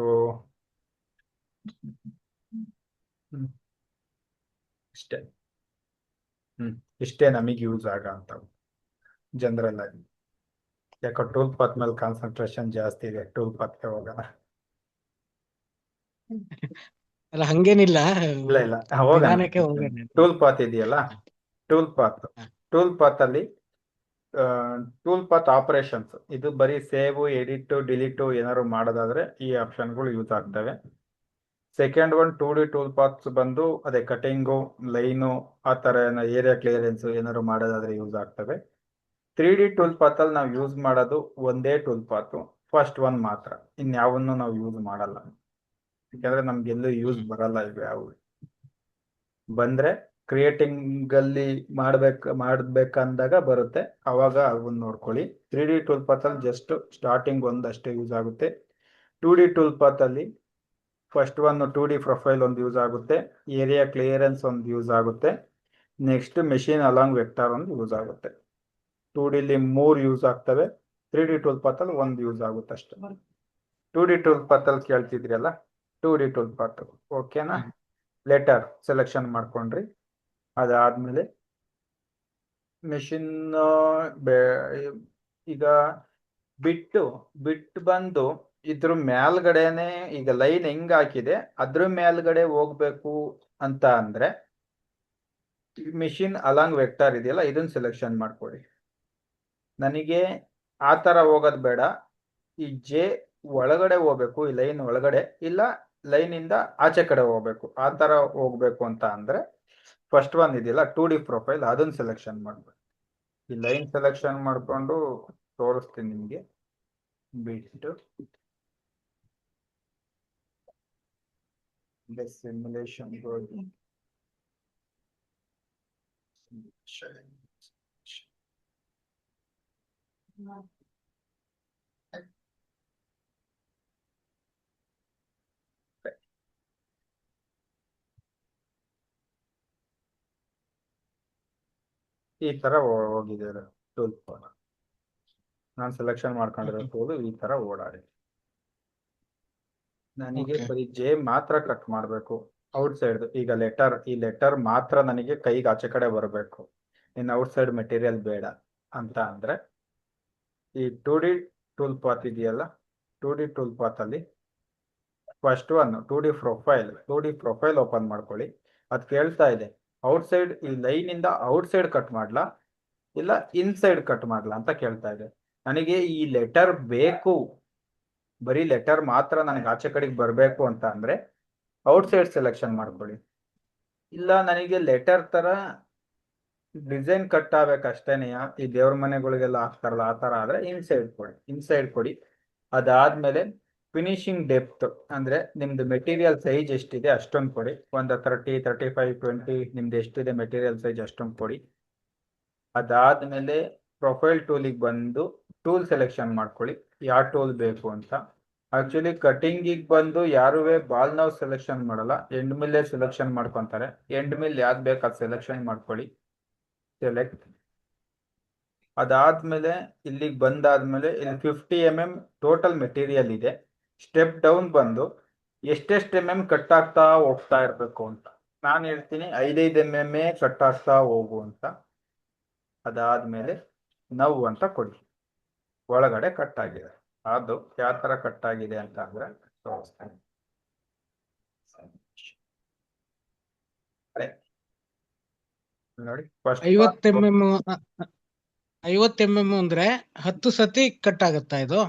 ಇಷ್ಟೇ. ಇಷ್ಟೇ ನಮಗೆ ಯೂಸ್ ಆಗ ಅಂತ ಜನರಲ್ ಆಗಿ. ಯಾಕೋ ಟೂಲ್ ಪಾತ್ ಮೇಲೆ ಕಾನ್ಸಂಟ್ರೇಷನ್ ಜಾಸ್ತಿ ಇದೆ, ಟೂಲ್ ಪಾತ್ಗೆ ಹೋಗೋಣ. ಅಲ್ಲ ಹಂಗೇನಿಲ್ಲ, ಇಲ್ಲ ಇಲ್ಲ ಹೋಗೋಣ. ನಿಧಾನಕ್ಕೆ ಹೋಗೋಣ. ಟೂಲ್ ಪಾತ್ ಇದೆಯಲ್ಲ, ಟೂಲ್ ಪಾತ್, ಹ. ಟೂಲ್ ಪಾತ್ ಅಲ್ಲಿ ಟೂಲ್ ಪಾತ್ ಆಪರೇಷನ್ಸ್, ಇದು ಬರೀ ಸೇವ್, ಎಡಿಟ್, ಡಿಲೀಟ್ ಏನಾದ್ರು ಮಾಡೋದಾದ್ರೆ ಈ ಆಪ್ಷನ್ಗಳು ಯೂಸ್ ಆಗ್ತವೆ. Second one 2D tool paths ಬಂದು ಅದೇ ಕಟಿಂಗು, ಲೈನು, ಆ ಥರ ಏರಿಯಾ ಕ್ಲಿಯರೆನ್ಸ್ ಏನಾದ್ರು ಮಾಡೋದಾದ್ರೆ ಯೂಸ್ ಆಗ್ತವೆ. 3D ಟೂಲ್ ಪಾತ್ ಅಲ್ಲಿ ನಾವು ಯೂಸ್ ಮಾಡೋದು ಒಂದೇ ಟೂಲ್ ಪಾತು, ಫಸ್ಟ್ ಒನ್ ಮಾತ್ರ, ಇನ್ಯಾವನ್ನು ನಾವು ಯೂಸ್ ಮಾಡಲ್ಲ. ಯಾಕಂದ್ರೆ ನಮ್ಗೆಲ್ಲೂ ಯೂಸ್ ಬರಲ್ಲ ಇವು ಯಾವ. ಬಂದ್ರೆ ಕ್ರಿಯೇಟಿಂಗ್ ಅಲ್ಲಿ ಮಾಡ್ಬೇಕಂದಾಗ ಬರುತ್ತೆ, ಅವಾಗ ಅವನ್ನ ನೋಡ್ಕೊಳ್ಳಿ. 3D ಟೂಲ್ ಪಾತ್ ಅಲ್ಲಿ ಜಸ್ಟ್ ಸ್ಟಾರ್ಟಿಂಗ್ ಒಂದಷ್ಟೇ ಯೂಸ್ ಆಗುತ್ತೆ. 2D ಟೂಲ್ ಪಾತ್ ಅಲ್ಲಿ ಫಸ್ಟ್ ಒನ್ 2D ಪ್ರೊಫೈಲ್ ಒಂದು ಯೂಸ್ ಆಗುತ್ತೆ, ಏರಿಯಾ ಕ್ಲಿಯರೆನ್ಸ್ ಒಂದು ಯೂಸ್ ಆಗುತ್ತೆ, ನೆಕ್ಸ್ಟ್ ಮೆಷಿನ್ ಅಲಾಂಗ್ ವೆಕ್ಟರ್ ಒಂದು ಯೂಸ್ ಆಗುತ್ತೆ. 2Dಲಿ 3 ಯೂಸ್ ಆಗ್ತವೆ, 3D ಟೂಲ್ ಪಾತ್ ಅಲ್ಲಿ ಒಂದು ಯೂಸ್ ಆಗುತ್ತೆ ಅಷ್ಟೇ. 2D ಟೂಲ್ ಪಾತ್ ಅಲ್ಲಿ ಕೇಳ್ತಿದ್ರಲ್ಲ, 2D ಟೂಲ್ ಪಾತ್ ಓಕೆನಾ. ಲೆಟರ್ ಸೆಲೆಕ್ಷನ್ ಮಾಡ್ಕೊಂಡ್ರಿ, ಅದಾದ್ಮೇಲೆ ಮೆಷಿನ್ ಈಗ ಬಿಟ್ಟು ಬಂದು ಇದ್ರ ಮೇಲ್ಗಡೆನೆ, ಈಗ ಲೈನ್ ಹೆಂಗ್ ಹಾಕಿದೆ ಅದ್ರ ಮೇಲ್ಗಡೆ ಹೋಗ್ಬೇಕು ಅಂತ ಅಂದ್ರೆ ಮಿಷಿನ್ ಅಲಾಂಗ್ ವೆಕ್ಟರ್ ಇದೆಯಲ್ಲ, ಇದನ್ನ ಸೆಲೆಕ್ಷನ್ ಮಾಡ್ಕೊಳ್ಳಿ. ನನಗೆ ಆ ತರ ಹೋಗೋದ್ ಬೇಡ, ಈ ಜೆ ಒಳಗಡೆ ಹೋಗ್ಬೇಕು, ಈ ಲೈನ್ ಒಳಗಡೆ, ಇಲ್ಲ ಲೈನ್ ಇಂದ ಆಚೆ ಕಡೆ ಹೋಗ್ಬೇಕು, ಆ ತರ ಹೋಗ್ಬೇಕು ಅಂತ ಅಂದ್ರೆ ಫಸ್ಟ್ ಒನ್ ಇದೆಯಲ್ಲ 2D ಪ್ರೊಫೈಲ್, ಅದನ್ನ ಸೆಲೆಕ್ಷನ್ ಮಾಡ್ಬೇಕು. ಈ ಲೈನ್ ಸೆಲೆಕ್ಷನ್ ಮಾಡ್ಕೊಂಡು ತೋರಿಸ್ತೀನಿ ನಿಮ್ಗೆ. ಬಿಟ್ಟು ಸಿಮ್ಯುಲೇಷನ್ ಈ ತರ ಹೋಗಿದೆ ಟೂಲ್. ನಾನು ಸೆಲೆಕ್ಷನ್ ಮಾಡ್ಕೊಂಡಿರೋ ಟೂಲ್ ಈ ತರ ಓಡಾಡಿ. ನನಗೆ Okay. ಬರೀ ಜೆ ಮಾತ್ರ ಕಟ್ ಮಾಡಬೇಕು ಔಟ್ ಸೈಡ್. ಈಗ ಲೆಟರ್, ಈ ಲೆಟರ್ ಮಾತ್ರ ನನಗೆ ಕೈಗೆ ಆಚೆ ಕಡೆ ಬರಬೇಕು, ಇನ್ನು ಔಟ್ ಸೈಡ್ ಮೆಟೀರಿಯಲ್ ಬೇಡ ಅಂತ ಅಂದ್ರೆ ಈ 2D ಟೂಲ್ ಪಾತ್ ಇದೆಯಲ್ಲ, 2D ಟೂಲ್ ಪಾತ್ ಅಲ್ಲಿ first one 2D profile open ಮಾಡ್ಕೊಳ್ಳಿ. ಅದು ಕೇಳ್ತಾ ಇದೆ ಔಟ್ ಸೈಡ್, ಈ ಲೈನ್ ಇಂದ ಔಟ್ ಸೈಡ್ ಕಟ್ ಮಾಡ್ಲಾ ಇಲ್ಲ ಇನ್ಸೈಡ್ ಕಟ್ ಮಾಡ್ಲಾ ಅಂತ ಕೇಳ್ತಾ ಇದೆ. ನನಗೆ ಈ ಲೆಟರ್ ಬೇಕು, ಬರೀ ಲೆಟರ್ ಮಾತ್ರ ನನಗೆ ಆಚೆ ಕಡೆಗೆ ಬರಬೇಕು ಅಂತ ಅಂದ್ರೆ ಔಟ್ ಸೈಡ್ ಸೆಲೆಕ್ಷನ್ ಮಾಡ್ಕೊಳ್ಳಿ. ಇಲ್ಲ ನನಗೆ ಲೆಟರ್ ತರ ಡಿಸೈನ್ ಕಟ್ ಆಗ್ಬೇಕಷ್ಟೇನೆಯ, ಈ ದೇವ್ರ ಮನೆಗಳಿಗೆಲ್ಲ ಹಾಕ್ತಾರಲ್ಲ ಆ ತರ ಆದ್ರೆ ಇನ್ಸೈಡ್ ಕೊಡಿ. ಅದಾದ್ಮೇಲೆ ಫಿನಿಶಿಂಗ್ ಡೆಪ್ತ್ ಅಂದ್ರೆ ನಿಮ್ದು ಮೆಟೀರಿಯಲ್ ಸೈಜ್ ಎಷ್ಟಿದೆ ಅಷ್ಟೊಂದು ಕೊಡಿ. ಒಂದು 30, 35, 20 ನಿಮ್ದು ಎಷ್ಟಿದೆ ಮೆಟೀರಿಯಲ್ ಸೈಜ್ ಅಷ್ಟೊಂದು ಕೊಡಿ. ಅದಾದ್ಮೇಲೆ ಪ್ರೊಫೈಲ್ ಟೂಲಿಗೆ ಬಂದು ಟೂಲ್ ಸೆಲೆಕ್ಷನ್ ಮಾಡ್ಕೊಳ್ಳಿ, ಯಾವ ಟೂಲ್ ಬೇಕು ಅಂತ. ಆಕ್ಚುಲಿ ಕಟಿಂಗಿಗೆ ಬಂದು ಯಾರುವೆ ಬಾಲ್ ನಾವು ಸೆಲೆಕ್ಷನ್ ಮಾಡಲ್ಲ, ಎಂಡ್ ಮಿಲ್ಲೇ ಸೆಲೆಕ್ಷನ್ ಮಾಡ್ಕೊಂತಾರೆ. ಎಂಡ್ ಮಿಲ್ ಯಾವ್ದು ಬೇಕು ಅದು ಸೆಲೆಕ್ಷನ್ ಮಾಡ್ಕೊಳ್ಳಿ, ಸೆಲೆಕ್ಟ್. ಅದಾದ್ಮೇಲೆ ಇಲ್ಲಿಗೆ ಬಂದಾದ್ಮೇಲೆ ಇಲ್ಲಿ 50 mm ಟೋಟಲ್ ಮೆಟೀರಿಯಲ್ ಇದೆ. ಸ್ಟೆಪ್ ಡೌನ್ ಬಂದು ಎಷ್ಟೆಷ್ಟು ಕಟ್ ಆಗ್ತಾ ಹೋಗ್ತಾ ಇರಬೇಕು ಅಂತ ನಾನು ಹೇಳ್ತೀನಿ, 5 mm ಕಟ್ ಆಗ್ತಾ ಹೋಗು ಅಂತ. ಅದಾದ್ಮೇಲೆ ನಾವು ಅಂತ ಕೊಡಿ, ಒಳಗಡೆ ಕಟ್ ಆಗಿದೆ. ಅದು ಯಾವ ತರ ಕಟ್ ಆಗಿದೆ ಅಂತ ಅಂದ್ರೆ ತೋರಿಸ್ತೇನೆ. ನೋಡಿ ಫಸ್ಟ್ 50 mm 50 mm ಅಂದ್ರೆ 10 ಸತಿ ಕಟ್ ಆಗುತ್ತಾ ಇದು?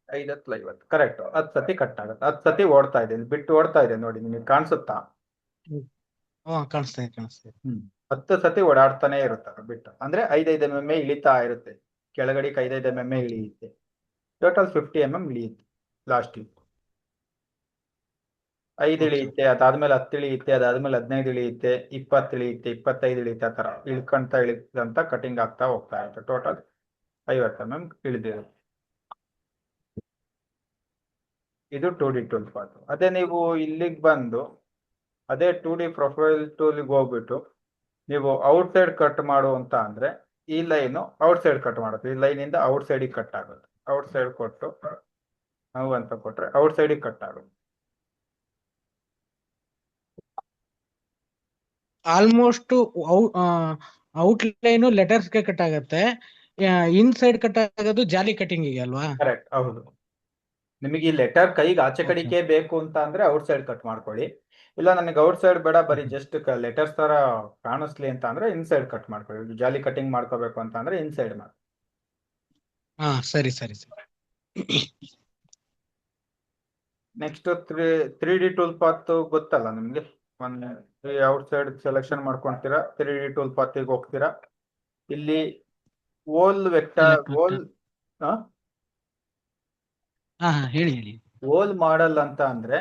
5-50 ಕರೆಕ್ಟ್, 10 ಸತಿ ಕಟ್ ಆಗುತ್ತೆ. 10 ಸತಿ ಓಡ್ತಾ ಇದೆ, ಬಿಟ್ಟು ಓಡ್ತಾ ಇದೆ ನೋಡಿ, ನಿಮಗೆ ಕಾಣಿಸುತ್ತಾ? ಕಾಣಿಸ್ತಾ ಇದೆ. 10 ಸತಿ ಓಡಾಡ್ತಾನೆ ಇರುತ್ತೆ ಬಿಟ್ಟು, ಅಂದ್ರೆ 5 mm ಇಳಿತಾ ಇರುತ್ತೆ, ಕೆಳಗಡೆಗೆ 5 mm ಇಳಿಯುತ್ತೆ. ಟೋಟಲ್ 50 mm ಇಳಿಯುತ್ತೆ. ಲಾಸ್ಟ್ 5 ಇಳಿಯುತ್ತೆ, ಅದಾದ್ಮೇಲೆ 10 ಇಳಿಯುತ್ತೆ, ಅದಾದ್ಮೇಲೆ 15 ಇಳಿಯುತ್ತೆ, 20 ಇಳಿಯುತ್ತೆ, 25 ಇಳಿಯುತ್ತೆ. ಆ ತರ ಇಳಿದಂತ ಕಟಿಂಗ್ ಆಗ್ತಾ ಹೋಗ್ತಾ ಇರುತ್ತೆ. Total 50 mm ಇಳಿದಿರುತ್ತೆ. ಇದು 2D ಟೂಲ್ ಪಾತ್. ಅದೇ ನೀವು ಇಲ್ಲಿಗೆ ಬಂದು ಅದೇ 2D ಪ್ರೊಫೈಲ್ ಟೂಲಿಗೆ ಹೋಗ್ಬಿಟ್ಟು ನೀವು ಔಟ್ ಸೈಡ್ ಕಟ್ ಮಾಡು ಅಂತ ಅಂದ್ರೆ ಈ ಲೈನ್ ಔಟ್ ಸೈಡ್ ಕಟ್ ಮಾಡುತ್ತೆ, ಈ ಲೈನ್ ಇಂದ ಔಟ್ ಸೈಡ್ ಕಟ್ ಆಗುತ್ತೆ. ಔಟ್ ಸೈಡ್ ಕೊಟ್ಟು ನಾವು ಅಂತ ಕೊಟ್ರೆ ಔಟ್ ಸೈಡ್ ಕಟ್ ಆಗುತ್ತೆ. ಆಲ್ಮೋಸ್ಟ್ ಔಟ್ ಲೈನ್ ಲೆಟರ್ಸ್ ಗೆ ಕಟ್ ಆಗುತ್ತೆ, ಇನ್ಸೈಡ್ ಕಟ್ ಆಗೋದು ಜಾಲಿ ಕಟಿಂಗಿಗೆ ಅಲ್ವಾ? ಕರೆಕ್ಟ್, ಹೌದು. ನಿಮಗೆ ಈ ಲೆಟರ್ ಕೈಗೆ ಆಚೆ ಓಕೆ. ಕಡೆಗೆ ಬೇಕು ಅಂತ ಅಂದ್ರೆ ಔಟ್ ಸೈಡ್ ಕಟ್ ಮಾಡ್ಕೊಳ್ಳಿ. ಇಲ್ಲ ನನಗೆ ಔಟ್ ಸೈಡ್ ಬೇಡ, ಬರೀ ಜಸ್ಟ್ ಲೆಟರ್ಸ್ ತರ ಕಾಣಿಸ್ಲಿ ಅಂತ ಅಂದ್ರೆ ಇನ್ಸೈಡ್ ಕಟ್ ಮಾಡ್ಕೊಳ್ಳಿ. ಜಾಲಿ ಕಟಿಂಗ್ ಮಾಡ್ಕೋಬೇಕು ಅಂತ ಅಂದ್ರೆ ಇನ್ಸೈಡ್ ಮಾಡಿ. ಹಾ, ಸರಿ ಸರಿ ಸರಿ. ನೆಕ್ಸ್ಟ್ 3D ಟೂಲ್ ಪಾತ್ ಗೊತ್ತಲ್ಲ ನಿಮ್ಗೆ. ಒಂದು ಔಟ್ ಸೈಡ್ ಸೆಲೆಕ್ಷನ್ ಮಾಡ್ಕೊಂತೀರಾ, 3D ಟೂಲ್ ಪಾತಿಗೆ ಹೋಗ್ತೀರಾ. ಇಲ್ಲಿ ಓಲ್ ವೆಕ್ಟರ್ Select vector. ಹಾ ಹಾ, ಹೇಳಿ ಹೇಳಿ. ಓಲ್ ಮಾಡಲ್ ಅಂತ ಅಂದ್ರೆ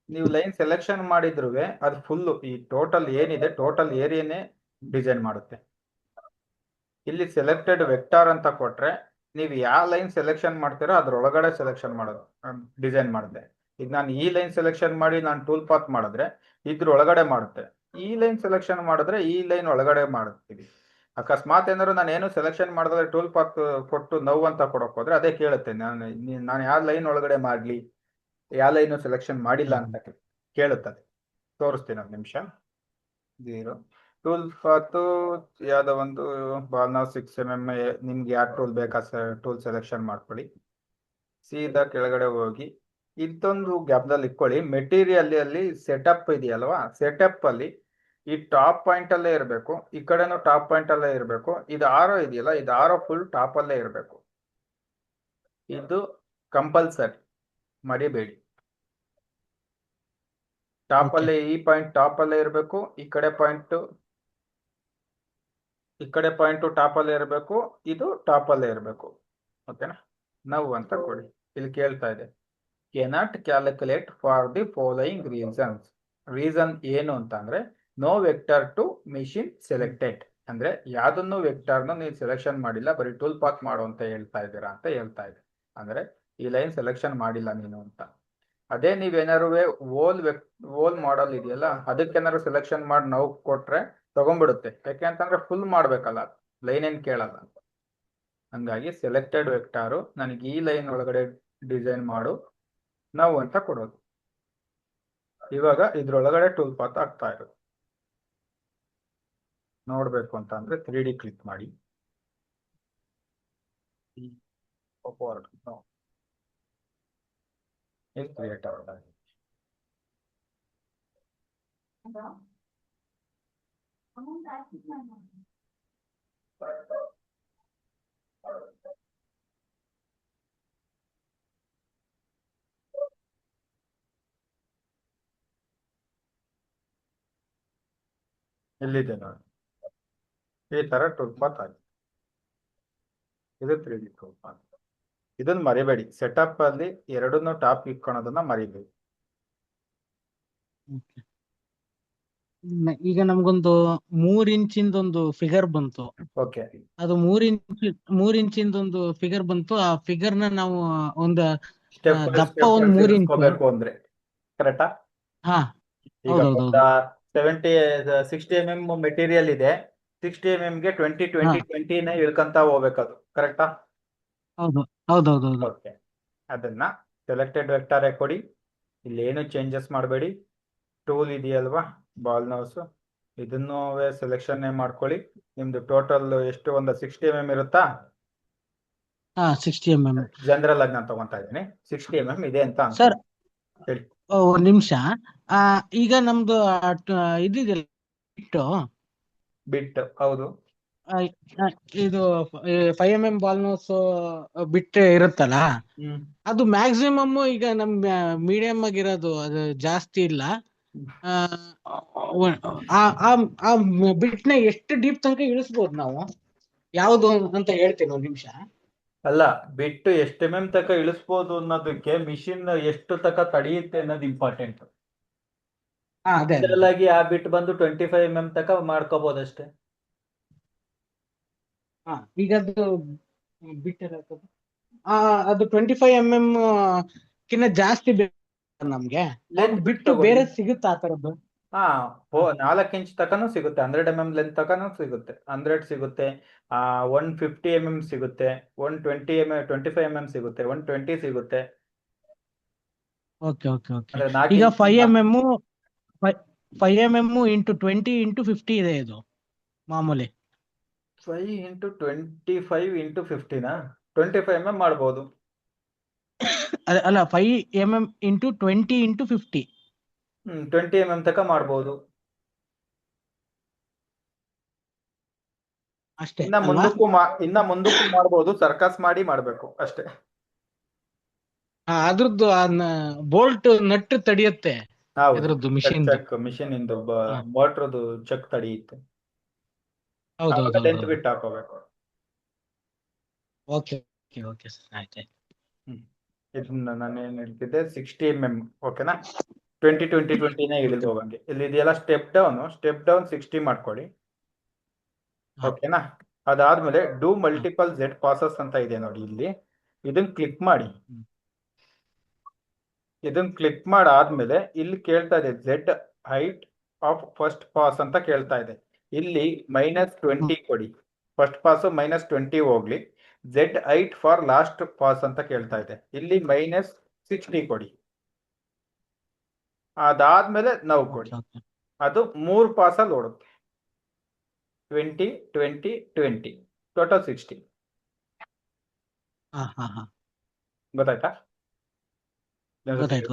ನೀವು ಲೈನ್ ಸೆಲೆಕ್ಷನ್ ಮಾಡಿದ್ರುವೆ ಅದು ಫುಲ್ ಈ ಟೋಟಲ್ ಏನಿದೆ ಟೋಟಲ್ ಏರಿಯಾನೇ ಡಿಸೈನ್ ಮಾಡುತ್ತೆ. ಇಲ್ಲಿ ಸೆಲೆಕ್ಟೆಡ್ ವೆಕ್ಟಾರ್ ಅಂತ ಕೊಟ್ರೆ ನೀವು ಯಾವ ಲೈನ್ ಸೆಲೆಕ್ಷನ್ ಮಾಡ್ತೀರೋ ಅದ್ರೊಳಗಡೆ ಸೆಲೆಕ್ಷನ್ ಮಾಡೋದು, ಡಿಸೈನ್ ಮಾಡುತ್ತೆ. ಈಗ ನಾನು ಈ ಲೈನ್ ಸೆಲೆಕ್ಷನ್ ಮಾಡಿ ನಾನು ಟೂಲ್ ಪಾತ್ ಮಾಡಿದ್ರೆ ಇದ್ರೊಳಗಡೆ ಮಾಡುತ್ತೆ. ಈ ಲೈನ್ ಸೆಲೆಕ್ಷನ್ ಮಾಡಿದ್ರೆ ಈ ಲೈನ್ ಒಳಗಡೆ ಮಾಡುತ್ತೀವಿ. ಅಕಸ್ಮಾತ್ ಏನಾದ್ರು ನಾನು ಏನು ಸೆಲೆಕ್ಷನ್ ಮಾಡಿದ್ರೆ ಟೂಲ್ ಪಾತ್ ಕೊಟ್ಟು ನೋವು ಅಂತ ಕೊಡಕ್ ಹೋದ್ರೆ ಅದೇ ಕೇಳುತ್ತೆ, ನಾನು ಯಾವ ಲೈನ್ ಒಳಗಡೆ ಮಾಡ್ಲಿ, ಯಾವ ಲೈನು ಸೆಲೆಕ್ಷನ್ ಮಾಡಿಲ್ಲ ಅಂತ ಕೇಳುತ್ತದೆ. ತೋರಿಸ್ತೀನಿ ಒಂದು ನಿಮಿಷ. 0 ಟೂಲ್ ಪಾತು ಯಾವ್ದೋ ಒಂದು ಬಾಲ್ನ 6mm ನಿಮ್ಗೆ ಯಾವ ಟೂಲ್ ಬೇಕಾ ಟೂಲ್ ಸೆಲೆಕ್ಷನ್ ಮಾಡ್ಕೊಳ್ಳಿ. ಸೀದಾ ಕೆಳಗಡೆ ಹೋಗಿ ಇದೊಂದು ಗ್ಯಾಪ್ದಲ್ಲಿ ಇಟ್ಕೊಳ್ಳಿ. ಮೆಟೀರಿಯಲ್ ಅಲ್ಲಿ ಸೆಟಪ್ ಇದೆಯಲ್ವಾ, ಸೆಟಪ್ ಅಲ್ಲಿ ಈ ಟಾಪ್ ಪಾಯಿಂಟ್ ಅಲ್ಲೇ ಇರಬೇಕು, ಈ ಕಡೆನೂ ಟಾಪ್ ಪಾಯಿಂಟ್ ಅಲ್ಲೇ ಇರಬೇಕು. ಇದು ಆರೋ ಇದೆಯಲ್ಲ, ಇದು ಆರೋ ಫುಲ್ ಟಾಪ್ ಅಲ್ಲೇ ಇರಬೇಕು. ಇದು ಕಂಪಲ್ಸರಿ, ಮರಿಬೇಡಿ. Top Okay. ಅಲ್ಲೇ ಈ ಪಾಯಿಂಟ್ ಟಾಪ್ ಅಲ್ಲೇ ಇರಬೇಕು, ಈ ಕಡೆ ಪಾಯಿಂಟ್ ಟಾಪ್ ಅಲ್ಲೇ ಇರಬೇಕು, ಇದು ಟಾಪ್ ಅಲ್ಲೇ ಇರಬೇಕು. ಓಕೆನಾ? ನಾವು ಅಂತ ಕೊಡಿ. ಇಲ್ಲಿ ಕೇಳ್ತಾ ಇದೆ cannot calculate for the following reasons. Reason ಏನು ಅಂತ ಅಂದ್ರೆ no vector to machine selected, ಅಂದ್ರೆ ಯಾವ್ದನ್ನು ವೆಕ್ಟರ್ನ ನೀವು ಸೆಲೆಕ್ಷನ್ ಮಾಡಿಲ್ಲ, ಬರೀ ಟೂಲ್ ಪಾತ್ ಮಾಡು ಅಂತ ಹೇಳ್ತಾ ಇದ್ದೀರಾ ಅಂತ ಹೇಳ್ತಾ ಇದೆ. ಅಂದ್ರೆ ಈ ಲೈನ್ ಸೆಲೆಕ್ಷನ್ ಮಾಡಿಲ್ಲ ನೀನು ಅಂತ. ಅದೇ ನೀವೇನಾರು ಓಲ್ ಮಾಡಲ್ ಇದೆಯಲ್ಲ ಅದಕ್ಕೇನಾದ್ರು ಸೆಲೆಕ್ಷನ್ ಮಾಡಿ ನಾವು ಕೊಟ್ರೆ ತಗೊಂಡ್ಬಿಡುತ್ತೆ. ಯಾಕೆ ಅಂತಂದ್ರೆ ಫುಲ್ ಮಾಡ್ಬೇಕಲ್ಲ, ಲೈನ್ ಏನ್ ಕೇಳಲ್ಲ. ಹಂಗಾಗಿ ಸೆಲೆಕ್ಟೆಡ್ ವೆಕ್ಟಾರು ನನಗೆ ಈ ಲೈನ್ ಒಳಗಡೆ ಡಿಸೈನ್ ಮಾಡು ನಾವು ಅಂತ ಕೊಡೋದು. ಇವಾಗ ಇದ್ರೊಳಗಡೆ ಟೂಲ್ ಪಾತ್ ಆಗ್ತಾ ಇರೋದು. ನೋಡ್ಬೇಕು ಅಂತ ಅಂದ್ರೆ 3D ಕ್ಲಿಕ್ ಮಾಡಿ. ಕ್ರಿಯೇಟ್ ಆಗುತ್ತೆ. ಎಲ್ಲಿದೆ ನೋಡಿ, ಈ ತರ ಟೂಲ್ ಪಾತ್ ಆಗಿದೆ. ಇದು 3D ಟೂಲ್ ಪಾತ್. ಇದನ್ನ ಮರಿಬೇಡಿ, ಸೆಟಪ್ ಅಲ್ಲಿ ಎರಡನ್ನೂ ಟಾಪ್ ಇಟ್ಕೊಳೋದನ್ನ ಮರಿಬೇಡಿ. Okay. ಈಗ ನಮ್ಗೊಂದು 3 ಇಂಚಿಂದೊಂದು ಫಿಗರ್ ಬಂತು. ಓಕೆ, ಅದು 3 ಇಂಚಿಂದೊಂದು ಫಿಗರ್ ಬಂತು. ಆ ಫಿಗರ್ ನ ನಾವು ಒಂದು ಸ್ಟೆಪ್ ಬೈ ದಪ್ಪ ಸ್ಟೆಪ್ ಒಂದು 3 ಇಂಚು. ತಿಳಿಸ್ಕೋಬೇಕು ಅಂದ್ರೆ ಕರೆಕ್ಟಾ? ಹಾ, ಈಗ ಹೌದೌದೌದು. 60mm ಮೆಟೀರಿಯಲ್ ಇದೆ, 60mm ಗೆ 20 ಹಾ, 20 20ನೇ ಇಳ್ಕಂತ ಹೋಗ್ಬೇಕದು, ಕರೆಕ್ಟಾ? ಹೌದು ಹೌದೌದೌದು. ಓಕೆ, ಅದನ್ನ ಸೆಲೆಕ್ಟೆಡ್ ವೆಕ್ಟರ್ ಕೊಡಿ. ಇಲ್ಲಿ ಏನು ಚೇಂಜಸ್ ಮಾಡಬೇಡಿ. ಟೂಲ್ ಇದೆಯಲ್ವಾ ಬಾಲ್ ನೌಸ್, ಇದನ್ನು ಸೆಲೆಕ್ಷನ್ ಮಾಡ್ಕೊಳ್ಳಿ. ನಿಮ್ದು ಟೋಟಲ್ ಎಷ್ಟು, ಒಂದು 60mm ಇರುತ್ತಾ? ಹಾ, 60mm. ಜನರಲ್ ಆಗಿ ನಾನು ತಗೊಂತಾ ಇದ್ದೀನಿ 60mm ಇದೆ ಅಂತ ಸರ್, ಹೇಳಿ. ಒಂದ್ ನಿಮಿಷ. ಈಗ ನಮ್ದು ಇದಿದೆಯಲ್ಲ ಬಿಟ್ಟು, ಬಿಟ್, ಹೌದು. ಆ, ಆ, ಇದು 5mm ಬಾಲ್ ನೋಸ್ ಬಿಟ್ಟು ಇರುತ್ತಲ್ಲ, ಹ್ಮ್ ಅದು ಮ್ಯಾಕ್ಸಿಮಮ್ ಈಗ ನಮ್ ಮೀಡಿಯಂ ಆಗಿರೋದು, ಅದು ಜಾಸ್ತಿ ಇಲ್ಲ. ಆ, ಆ ಬಿಟ್ನ ಎಷ್ಟು ಡೀಪ್ ತನಕ ಇಳಿಸ್ಬೋದು ನಾವು? ಯಾವ್ದು ಅಂತ ಹೇಳ್ತೀನಿ ಒಂದ್ ನಿಮಿಷ. ಅಲ್ಲ, ಬಿಟ್ಟು ಎಷ್ಟು ತನಕ ಇಳಿಸ್ಬೋದು ಅನ್ನೋದಕ್ಕೆ ಮಿಷಿನ್ ಎಷ್ಟು ತನಕ ತಡೆಯುತ್ತೆ ಅನ್ನೋದು ಇಂಪಾರ್ಟೆಂಟ್. ಅದೇ ಅದೇ. ಜನರಲ್ ಆಗಿ ಆ ಬಿಟ್ ಬಂದು 25mm ತನಕ ಮಾಡ್ಕೋಬಹುದಷ್ಟೇ. ಈಗ ಅದು ಬಿಟ್ ಅದು 25mm ಕಿನ್ನ ಜಾಸ್ತಿ ಬೇಕು ನಮ್ಗೆ. ಲೆಂತ್ ಬಿಟ್ಟು ಬೇರೆ ಸಿಗುತ್ತಾ ಆ ತರದ್ದು? 4 ಇಂಚ್ ತಕನೂ ಸಿಗುತ್ತೆ, 100mm ಲೆಂತ್ ತಕನೂ ಸಿಗುತ್ತೆ, 100 ಸಿಗುತ್ತೆ, 150mm ಸಿಗುತ್ತೆ, 25mm ಸಿಗುತ್ತೆ, 120 ಸಿಗುತ್ತೆ. Okay okay okay. ಅಂದ್ರೆ 4 ಈಗ ಇಂಚ್ 5mm ಇಂಟು 20 ಇಂಟು 50 ಇದೆ ಇದು ಮಾಮೂಲಿ. 5 × 25 × 50ನಾ 25 mm ಮಾಡ್ಬೋದು. ಅಲ್ಲ 5 mm ಇಂಟು 20 × 50 20 mm ತನಕ ಮಾಡ್ಬೋದು. ಅಷ್ಟೇ ಇನ್ನ ಅಲ್ವಾ? ಮುಂದಕ್ಕೂ ಮಾಡ್ಬೋದು, ಸರ್ಕಸ್ ಮಾಡಿ ಮಾಡ್ಬೇಕು ಅಷ್ಟೇ. ಅದ್ರದ್ದು ಬೋಲ್ಟ್ ನಟ್ ತಡಿಯುತ್ತೆ ಹೌದು, ಇದ್ರದ್ದು ಚೆಕ್ ಮಿಷಿನ್. ಚೆಕ್ ಮಿಷಿನ್ ಇಂದು ಮೋಟ್ರದು ಚೆಕ್ ತಡೆಯುತ್ತೆ. ಆವಾಗ ಹೌದೌದು. 10th ಬಿಟ್ ಹಾಕೋಬೇಕು. ಓಕೆ ಓಕೆ ಓಕೆ ಸರ್, ಆಯ್ತು. ಇದನ್ನ ನಾನು ಏನ್ ಹೇಳ್ತಿದ್ದೆ, 60 mm ಓಕೆನಾ. 20 ಇಳಿದು ಹೋಗಂಗೆ. ಇಲ್ಲಿ ಇದೆಯಲ್ಲ ಸ್ಟೆಪ್ ಡೌನ್ 60 ಮಾಡ್ಕೊಳ್ಳಿ. ಓಕೆನಾ. ಅದಾದ್ಮೇಲೆ ಡೂ ಮಲ್ಟಿಪಲ್ Z ಪಾಸಸ್ ಅಂತ ಇದೆ ನೋಡಿ ಇಲ್ಲಿ, ಇದನ್ನ ಕ್ಲಿಕ್ ಮಾಡಿ. ಇದನ್ನ ಕ್ಲಿಕ್ ಮಾಡಾದ್ಮೇಲೆ ಇಲ್ಲಿ ಕೇಳ್ತಾ ಇದೆ Z height of first pass ಅಂತ ಕೇಳ್ತಾ ಇದೆ. ಇಲ್ಲಿ -20 ಕೊಡಿ. ಫಸ್ಟ್ ಪಾಸ್ -20 ಹೋಗ್ಲಿ. Z height for last pass ಅಂತ ಕೇಳ್ತಾ ಇದೆ. ಇಲ್ಲಿ -60 ಕೊಡಿ. ಅದಾದ್ಮೇಲೆ ನಾವು ಕೊಡಿ. ಅದು 3 ಪಾಸಲ್ಲಿ ಓಡುತ್ತೆ. 20 20 20 ಟೋಟಲ್ 60. ಗೊತ್ತಾಯ್ತಾ? ಗೊತ್ತಾಯ್ತು.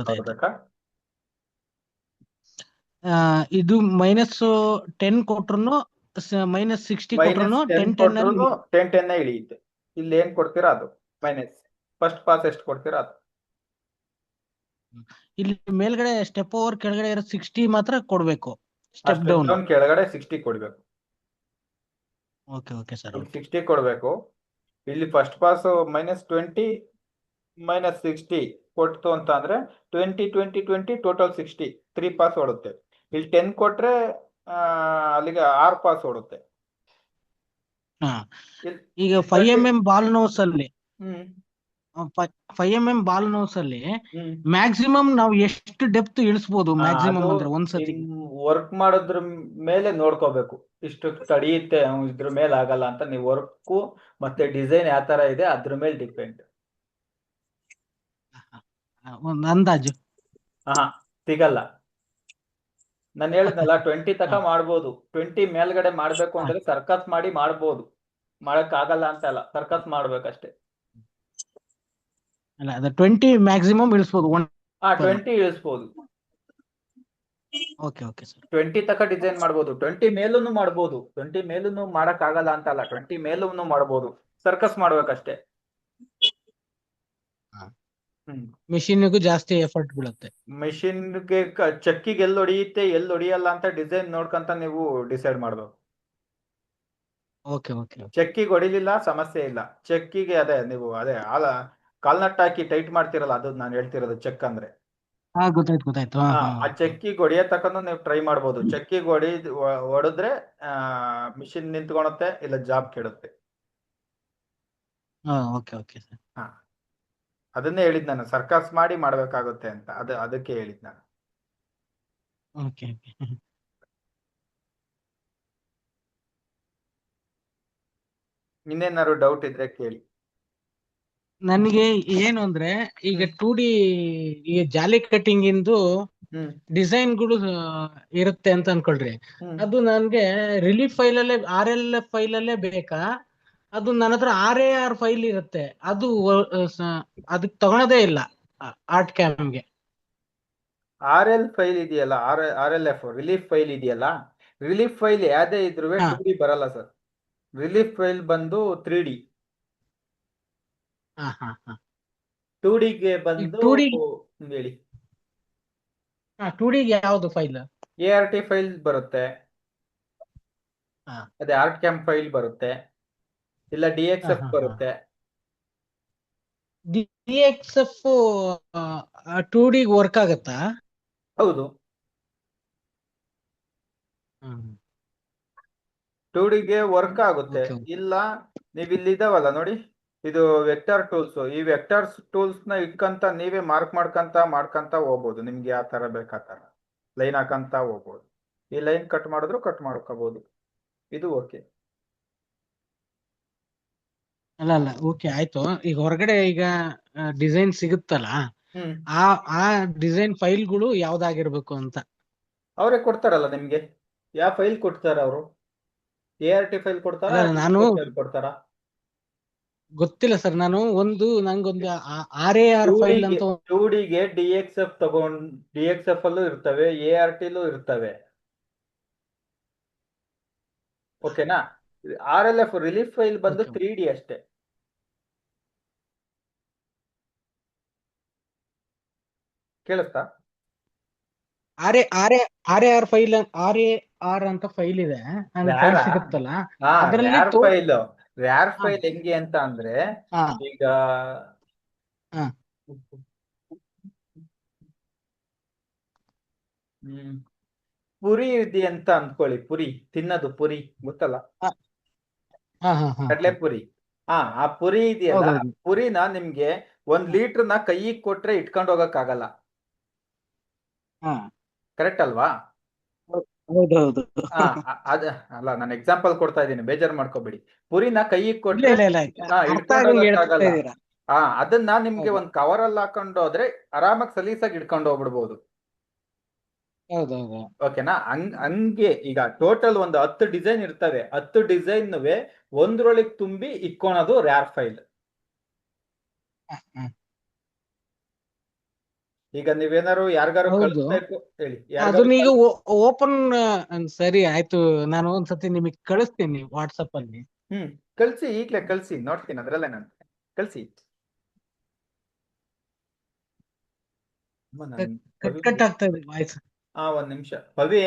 ಇದು -10 ಕೊಟ್ರು -60 ಕೊಟ್ರು 10 ಇಳಿಯುತ್ತೆ. ಇಲ್ಲಿ ಏನ್ ಕೊಡ್ತೀರಾ ಅದು ಮೈನಸ್. ಫಸ್ಟ್ ಪಾಸ್ ಎಷ್ಟು ಕೊಡ್ತೀರಾ ಅದು. ಇಲ್ಲಿ ಮೇಲ್ಗಡೆ ಸ್ಟೆಪ್ ಓವರ್ ಕೆಳಗಡೆ ಇರೋ 60 ಮಾತ್ರ ಕೊಡ್ಬೇಕು. ಸ್ಟೆಪ್ ಡೌನ್ ಡೌನ್ ಕೆಳಗಡೆ 60 ಕೊಡ್ಬೇಕು. Okay okay sir. 60 ಕೊಡ್ಬೇಕು. ಇಲ್ಲಿ ಫಸ್ಟ್ ಪಾಸ್ -20 -60 ಕೊಡ್ತು ಅಂತ ಅಂದ್ರೆ 20 20 20 ಟೋಟಲ್ 60 3 ಪಾಸ್ ಓಡುತ್ತೆ. ಇಲ್ಲಿ 10 ಕೊಟ್ರೆ ಅಲ್ಲಿಗೆ 6 ಪಾಸ್ ಓಡುತ್ತೆ. ಈಗ 5 mm ಬಾಲ್ ನೋಸ್ ಅಲ್ಲಿ 5 mm ಬಾಲ್ ನೋಸ್ ಅಲ್ಲಿ ಮ್ಯಾಕ್ಸಿಮಮ್ ನಾವು ಎಷ್ಟು ಡೆಪ್ತ್ ಇಳಿಸಬಹುದು? ಮ್ಯಾಕ್ಸಿಮಮ್ ಅಂದ್ರೆ ಒಂದ್ಸತಿ ವರ್ಕ್ ಮಾಡೋದ್ರ ಮೇಲೆ ನೋಡ್ಕೋಬೇಕು. ಇಷ್ಟು ತಡೆಯುತ್ತೆ, ಇದ್ರ ಮೇಲೆ ಆಗಲ್ಲ ಅಂತ. ನೀವು ವರ್ಕ್ ಮತ್ತೆ ಡಿಸೈನ್ ಯಾವ ತರ ಇದೆ ಅದ್ರ ಮೇಲೆ ಡಿಪೆಂಡ್. ಒಂದು ಅಂದಾಜು ಸಿಗಲ್ಲ. ನಾನು ಹೇಳಿದ್ನಲ್ಲ 20 ತನಕ ಮಾಡ್ಬೋದು. 20 ಮೇಲ್ಗಡೆ ಮಾಡ್ಬೇಕು ಅಂದ್ರೆ ಸರ್ಕಸ್ ಮಾಡಿ ಮಾಡ್ಬೋದು. ಮಾಡಕ್ ಆಗಲ್ಲ ಅಂತ ಅಲ್ಲ, ಸರ್ಕಸ್ ಮಾಡ್ಬೇಕಷ್ಟೇ. ಅಲ್ಲ ಅದು 20 ಮ್ಯಾಕ್ಸಿಮಮ್ ಇಳಿಸಬಹುದು. 20 ಇಳಿಸಬಹುದು. Okay okay sir. 20 ತನಕ ಡಿಸೈನ್ ಮಾಡ್ಬೋದು. 20 ಮೇಲೂ ಮಾಡ್ಬೋದು. 20 ಮೇಲೂ ಮಾಡಕ್ ಆಗಲ್ಲ ಅಂತ ಅಲ್ಲ, 20 ಮೇಲೂ ಮಾಡ್ಬೋದು. ಸರ್ಕಸ್ ಮಾಡ್ಬೇಕಷ್ಟೇ. ಮಿಷಿನ್ಗೂ ಜಾಸ್ತಿ ಎಫರ್ಟ್ ಬೀಳುತ್ತೆ. ಮಿಷಿನ್ಗೆ ಚಕ್ಕಿಗೆ ಎಲ್ಲಿ ಹೊಡಿಯುತ್ತೆ ಎಲ್ಲಿ ಹೊಡಿಯಲ್ಲ ಅಂತ ಡಿಸೈನ್ ನೋಡ್ಕೊಂತ ನೀವು ಡಿಸೈಡ್ ಮಾಡ್ಬೇಕು. Okay okay. ಚಕ್ಕಿಗೆ ಹೊಡಿಲಿಲ್ಲ ಸಮಸ್ಯೆ ಇಲ್ಲ. ಚಕ್ಕಿಗೆ ನೀವು ಕಾಲ್ನಟ್ ಹಾಕಿ ಟೈಟ್ ಮಾಡ್ತಿರಲ್ಲ, ಅದು ನಾನು ಹೇಳ್ತಿರೋದು ಚೆಕ್ ಅಂದ್ರೆ. ಗೊತ್ತಾಯ್ತು. ಆ ಚಕ್ಕಿಗೆ ಹೊಡಿಯೋ ತಕ್ಕನು ನೀವು ಟ್ರೈ ಮಾಡ್ಬೋದು. ಚಕ್ಕಿಗೆ ಹೊಡೆದ್ರೆ ಮಿಷಿನ್ ನಿಂತ್ಕೊಳುತ್ತೆ, ಇಲ್ಲ ಜಾಬ್ ಕೆಡುತ್ತೆ. Okay okay sir. ಅದನ್ನೇ ಹೇಳಿದ್ ನಾನು, ಸರ್ಕಸ್ ಮಾಡಿ ಮಾಡ್ಬೇಕಾಗುತ್ತೆ ಅಂತ. ಅದಕ್ಕೆ ಹೇಳಿದ್ ನಾನು. ಓಕೆ ಇನ್ನೇನಾದ್ರು ಡೌಟ್ ಇದ್ರೆ ಕೇಳಿ. ನನಗೆ ಏನು ಅಂದ್ರೆ ಈಗ 2D ಈಗ ಜಾಲಿ ಕಟಿಂಗ್ ಇಂದು ಡಿಸೈನ್ಗಳು ಇರುತ್ತೆ ಅಂತ ಅನ್ಕೊಳ್ರಿ. ಅದು ನನ್ಗೆ ರಿಲೀಫ್ ಫೈಲ್ ಅಲ್ಲೇ RLF ಫೈಲ್ ಅಲ್ಲೇ ಬೇಕಾ? ಅದು ನನ್ನ ಹತ್ರ RAR ಫೈಲ್ ಇರುತ್ತೆ, ಅದು ಅದಕ್ಕೆ ತಗೊಳೋದೇ ಇಲ್ಲ ಆರ್ಟ್ ಕ್ಯಾಮ್ಗೆ. RL ಫೈಲ್ ಇದೆಯಲ್ಲ, RLF ರಿಲೀಫ್ ಫೈಲ್ ಇದೆಯಲ್ಲ, ರಿಲೀಫ್ ಫೈಲ್ ಯಾವ್ದೇ ಇದ್ರು 2D ಬರಲ್ಲ ಸರ್. ರಿಲೀಫ್ ಫೈಲ್ ಬಂದು 3D. 2Dಗೆ ಬಂದು ಹೇಳಿ. 2D ಯಾವ್ದು ಫೈಲ್? ART ಫೈಲ್ ಬರುತ್ತೆ, ಅದೇ ಆರ್ಟ್ ಕ್ಯಾಮ್ ಫೈಲ್ ಬರುತ್ತೆ, ಇಲ್ಲ DXF ಬರುತ್ತೆ. DXF 2D ವರ್ಕ್ ಆಗತ್ತಾ? ಹೌದು, 2Dಗೆ ವರ್ಕ್ ಆಗುತ್ತೆ. ಇಲ್ಲ ನೀವ್ ಇಲ್ಲಿದಾವಲ್ಲ ನೋಡಿ, ಇದು ವೆಕ್ಟರ್ ಟೂಲ್ಸ್. ಈ ವೆಕ್ಟರ್ ಟೂಲ್ಸ್ ನ ಇಟ್ಕಂತ ನೀವೇ ಮಾರ್ಕ್ ಮಾಡ್ಕಂತ ಹೋಗ್ಬೋದು. ನಿಮ್ಗೆ ಯಾವ ತರ ಬೇಕಾತರ ಲೈನ್ ಹಾಕಂತ ಹೋಗ್ಬೋದು. ಈ ಲೈನ್ ಕಟ್ ಮಾಡಿದ್ರು ಕಟ್ ಮಾಡ್ಕೋಬಹುದು. ಇದು ಓಕೆ. ಅಲ್ಲ ಓಕೆ ಆಯ್ತು. ಈಗ ಹೊರಗಡೆ ಈಗ ಡಿಸೈನ್ ಸಿಗುತ್ತಲ್ಲ, ಆ ಡಿಸೈನ್ ಫೈಲ್ಗಳು ಯಾವ್ದಾಗಿರ್ಬೇಕು ಅಂತ ಅವರೇ ಕೊಡ್ತಾರಲ್ಲ ನಿಮ್ಗೆ. ಯಾವ ಫೈಲ್ ಕೊಡ್ತಾರ ಅವರು? ART ಫೈಲ್ ಕೊಡ್ತಾರಾ ಅಲ್ಲ ನಾನು ಫೈಲ್ ಕೊಡ್ತಾರಾ? ಗೊತ್ತಿಲ್ಲ ಸರ್, ನಾನು ನಂಗೊಂದು RAR ಫೈಲ್ ಅಂತ ಟೂ ಡಿಗೆ DXF DXF ಅಲ್ಲೂ ಇರ್ತವೆ, ART ಲೂ ಇರ್ತವೆ. ಓಕೆನಾ? RLF ರಿಲೀಫ್ ಫೈಲ್ ಬಂದು Okay. 3D ಅಷ್ಟೇ. ಕೇಳಿಸ್ತಾ? RAR ಫೈಲ್, RAR ಅಂತ ಫೈಲ್ ಇದೆ, ಅಂದ್ರೆ ಫೈಲ್ ರ್ಯಾರಾ? ಸಿಗುತ್ತಲ್ಲ ಹಾ, ಅದರಲ್ಲಿ ರ್ಯಾರ್ ಫೈಲ್. ರ್ಯಾರ್ ಹಾ. ಫೈಲ್ ಹೆಂಗೆ ಅಂತ ಅಂದ್ರೆ, ಹಾ. ಈಗ ಹಾ. ಪುರಿ ಇದೆ ಅಂತ ಅಂದ್ಕೊಳ್ಳಿ. ಪುರಿ ತಿನ್ನೋದು, ಪುರಿ ಗೊತ್ತಲ್ಲ, ಹಾ. ಹಾ. ಹಾ. ಹಾ. ಕಡಲೆ ಪುರಿ. ಆ ಪುರಿ ಇದೆಯಲ್ಲ, ಹೌದೌದು. ಪುರಿನ ನಿಮ್ಗೆ 1 ಲೀಟರ್ನ ಕೈಗೆ ಕೊಟ್ರೆ ಇಟ್ಕೊಂಡು ಹೋಗಕ್ ಆಗಲ್ಲ. ಹಾ. ಕರೆಕ್ಟ್ ಅಲ್ವಾ? ಹೌದೌದು. ಅದ ಅಲ್ಲ, ನಾನು ಎಕ್ಸಾಂಪಲ್ ಕೊಡ್ತಾ ಇದ್ದೀನಿ, ಬೇಜಾರು ಮಾಡ್ಕೋಬೇಡಿ. ಪುರಿನ ಕೈಗೆ ಇಲ್ಲ ಕೊಟ್ರೆ ಇಲ್ಲ ಇಲ್ಲ, ಅರ್ಥ ಇಟ್ಕೊಂಡು ಆಗಂಗೆ ಹೋಗಕ್ ಹೇಳ್ತಾ ಆಗಲ್ಲ. ಇದ್ದೀರಾ. ಅದನ್ನ ನಿಮ್ಗೆ ಹೌದು. ಒಂದ್ ಕವರ್ ಅಲ್ಲಿ ಹಾಕೊಂಡು ಹೋದ್ರೆ ಆರಾಮಾಗಿ ಸಲೀಸಾಗಿ ಇಟ್ಕೊಂಡು ಹೋಗ್ಬಿಡ್ಬೋದು. ಹೌದೌದು. ಓಕೆನಾ? ಹಂಗೆ ಈಗ ಟೋಟಲ್ ಒಂದು 10 ಡಿಸೈನ್ ಇರ್ತವೆ. 10 ಡಿಸೈನ್ ಒಂದ್ರೊಳಗೆ ತುಂಬಿ ಇಕ್ಕೊಳೋದು ರ್ಯಾರ್ ಫೈಲ್. ಹ್ಮ್. ಈಗ ನೀವೇನಾರು ಯಾರಿಗಾರು ಹೌದು. ಕಳಿಸ್ಬೇಕು ಹೇಳಿ, ಅದನ್ನ ಈಗ ಯಾರಿಗಾರು ಓಪನ್, ಸರಿ ಆಯ್ತು, ನಾನು ಒಂದ್ಸತಿ ನಿಮಗೆ ಕಳಿಸ್ತೀನಿ ವಾಟ್ಸಪ್ ಅಲ್ಲಿ. ಕಳ್ಸಿ, ಈಗ್ಲೇ ಕಳ್ಸಿ, ನೋಡ್ತೀನಿ, ಅದ್ರಲ್ಲೇ ನಾನು ಕಳ್ಸಿ. ಕಟ್ ಕಟ್ ಆಗ್ತಾ ಇದೆ ವಾಯ್ಸ್. ಒಂದ್ ನಿಮಿಷ ಪವಿ.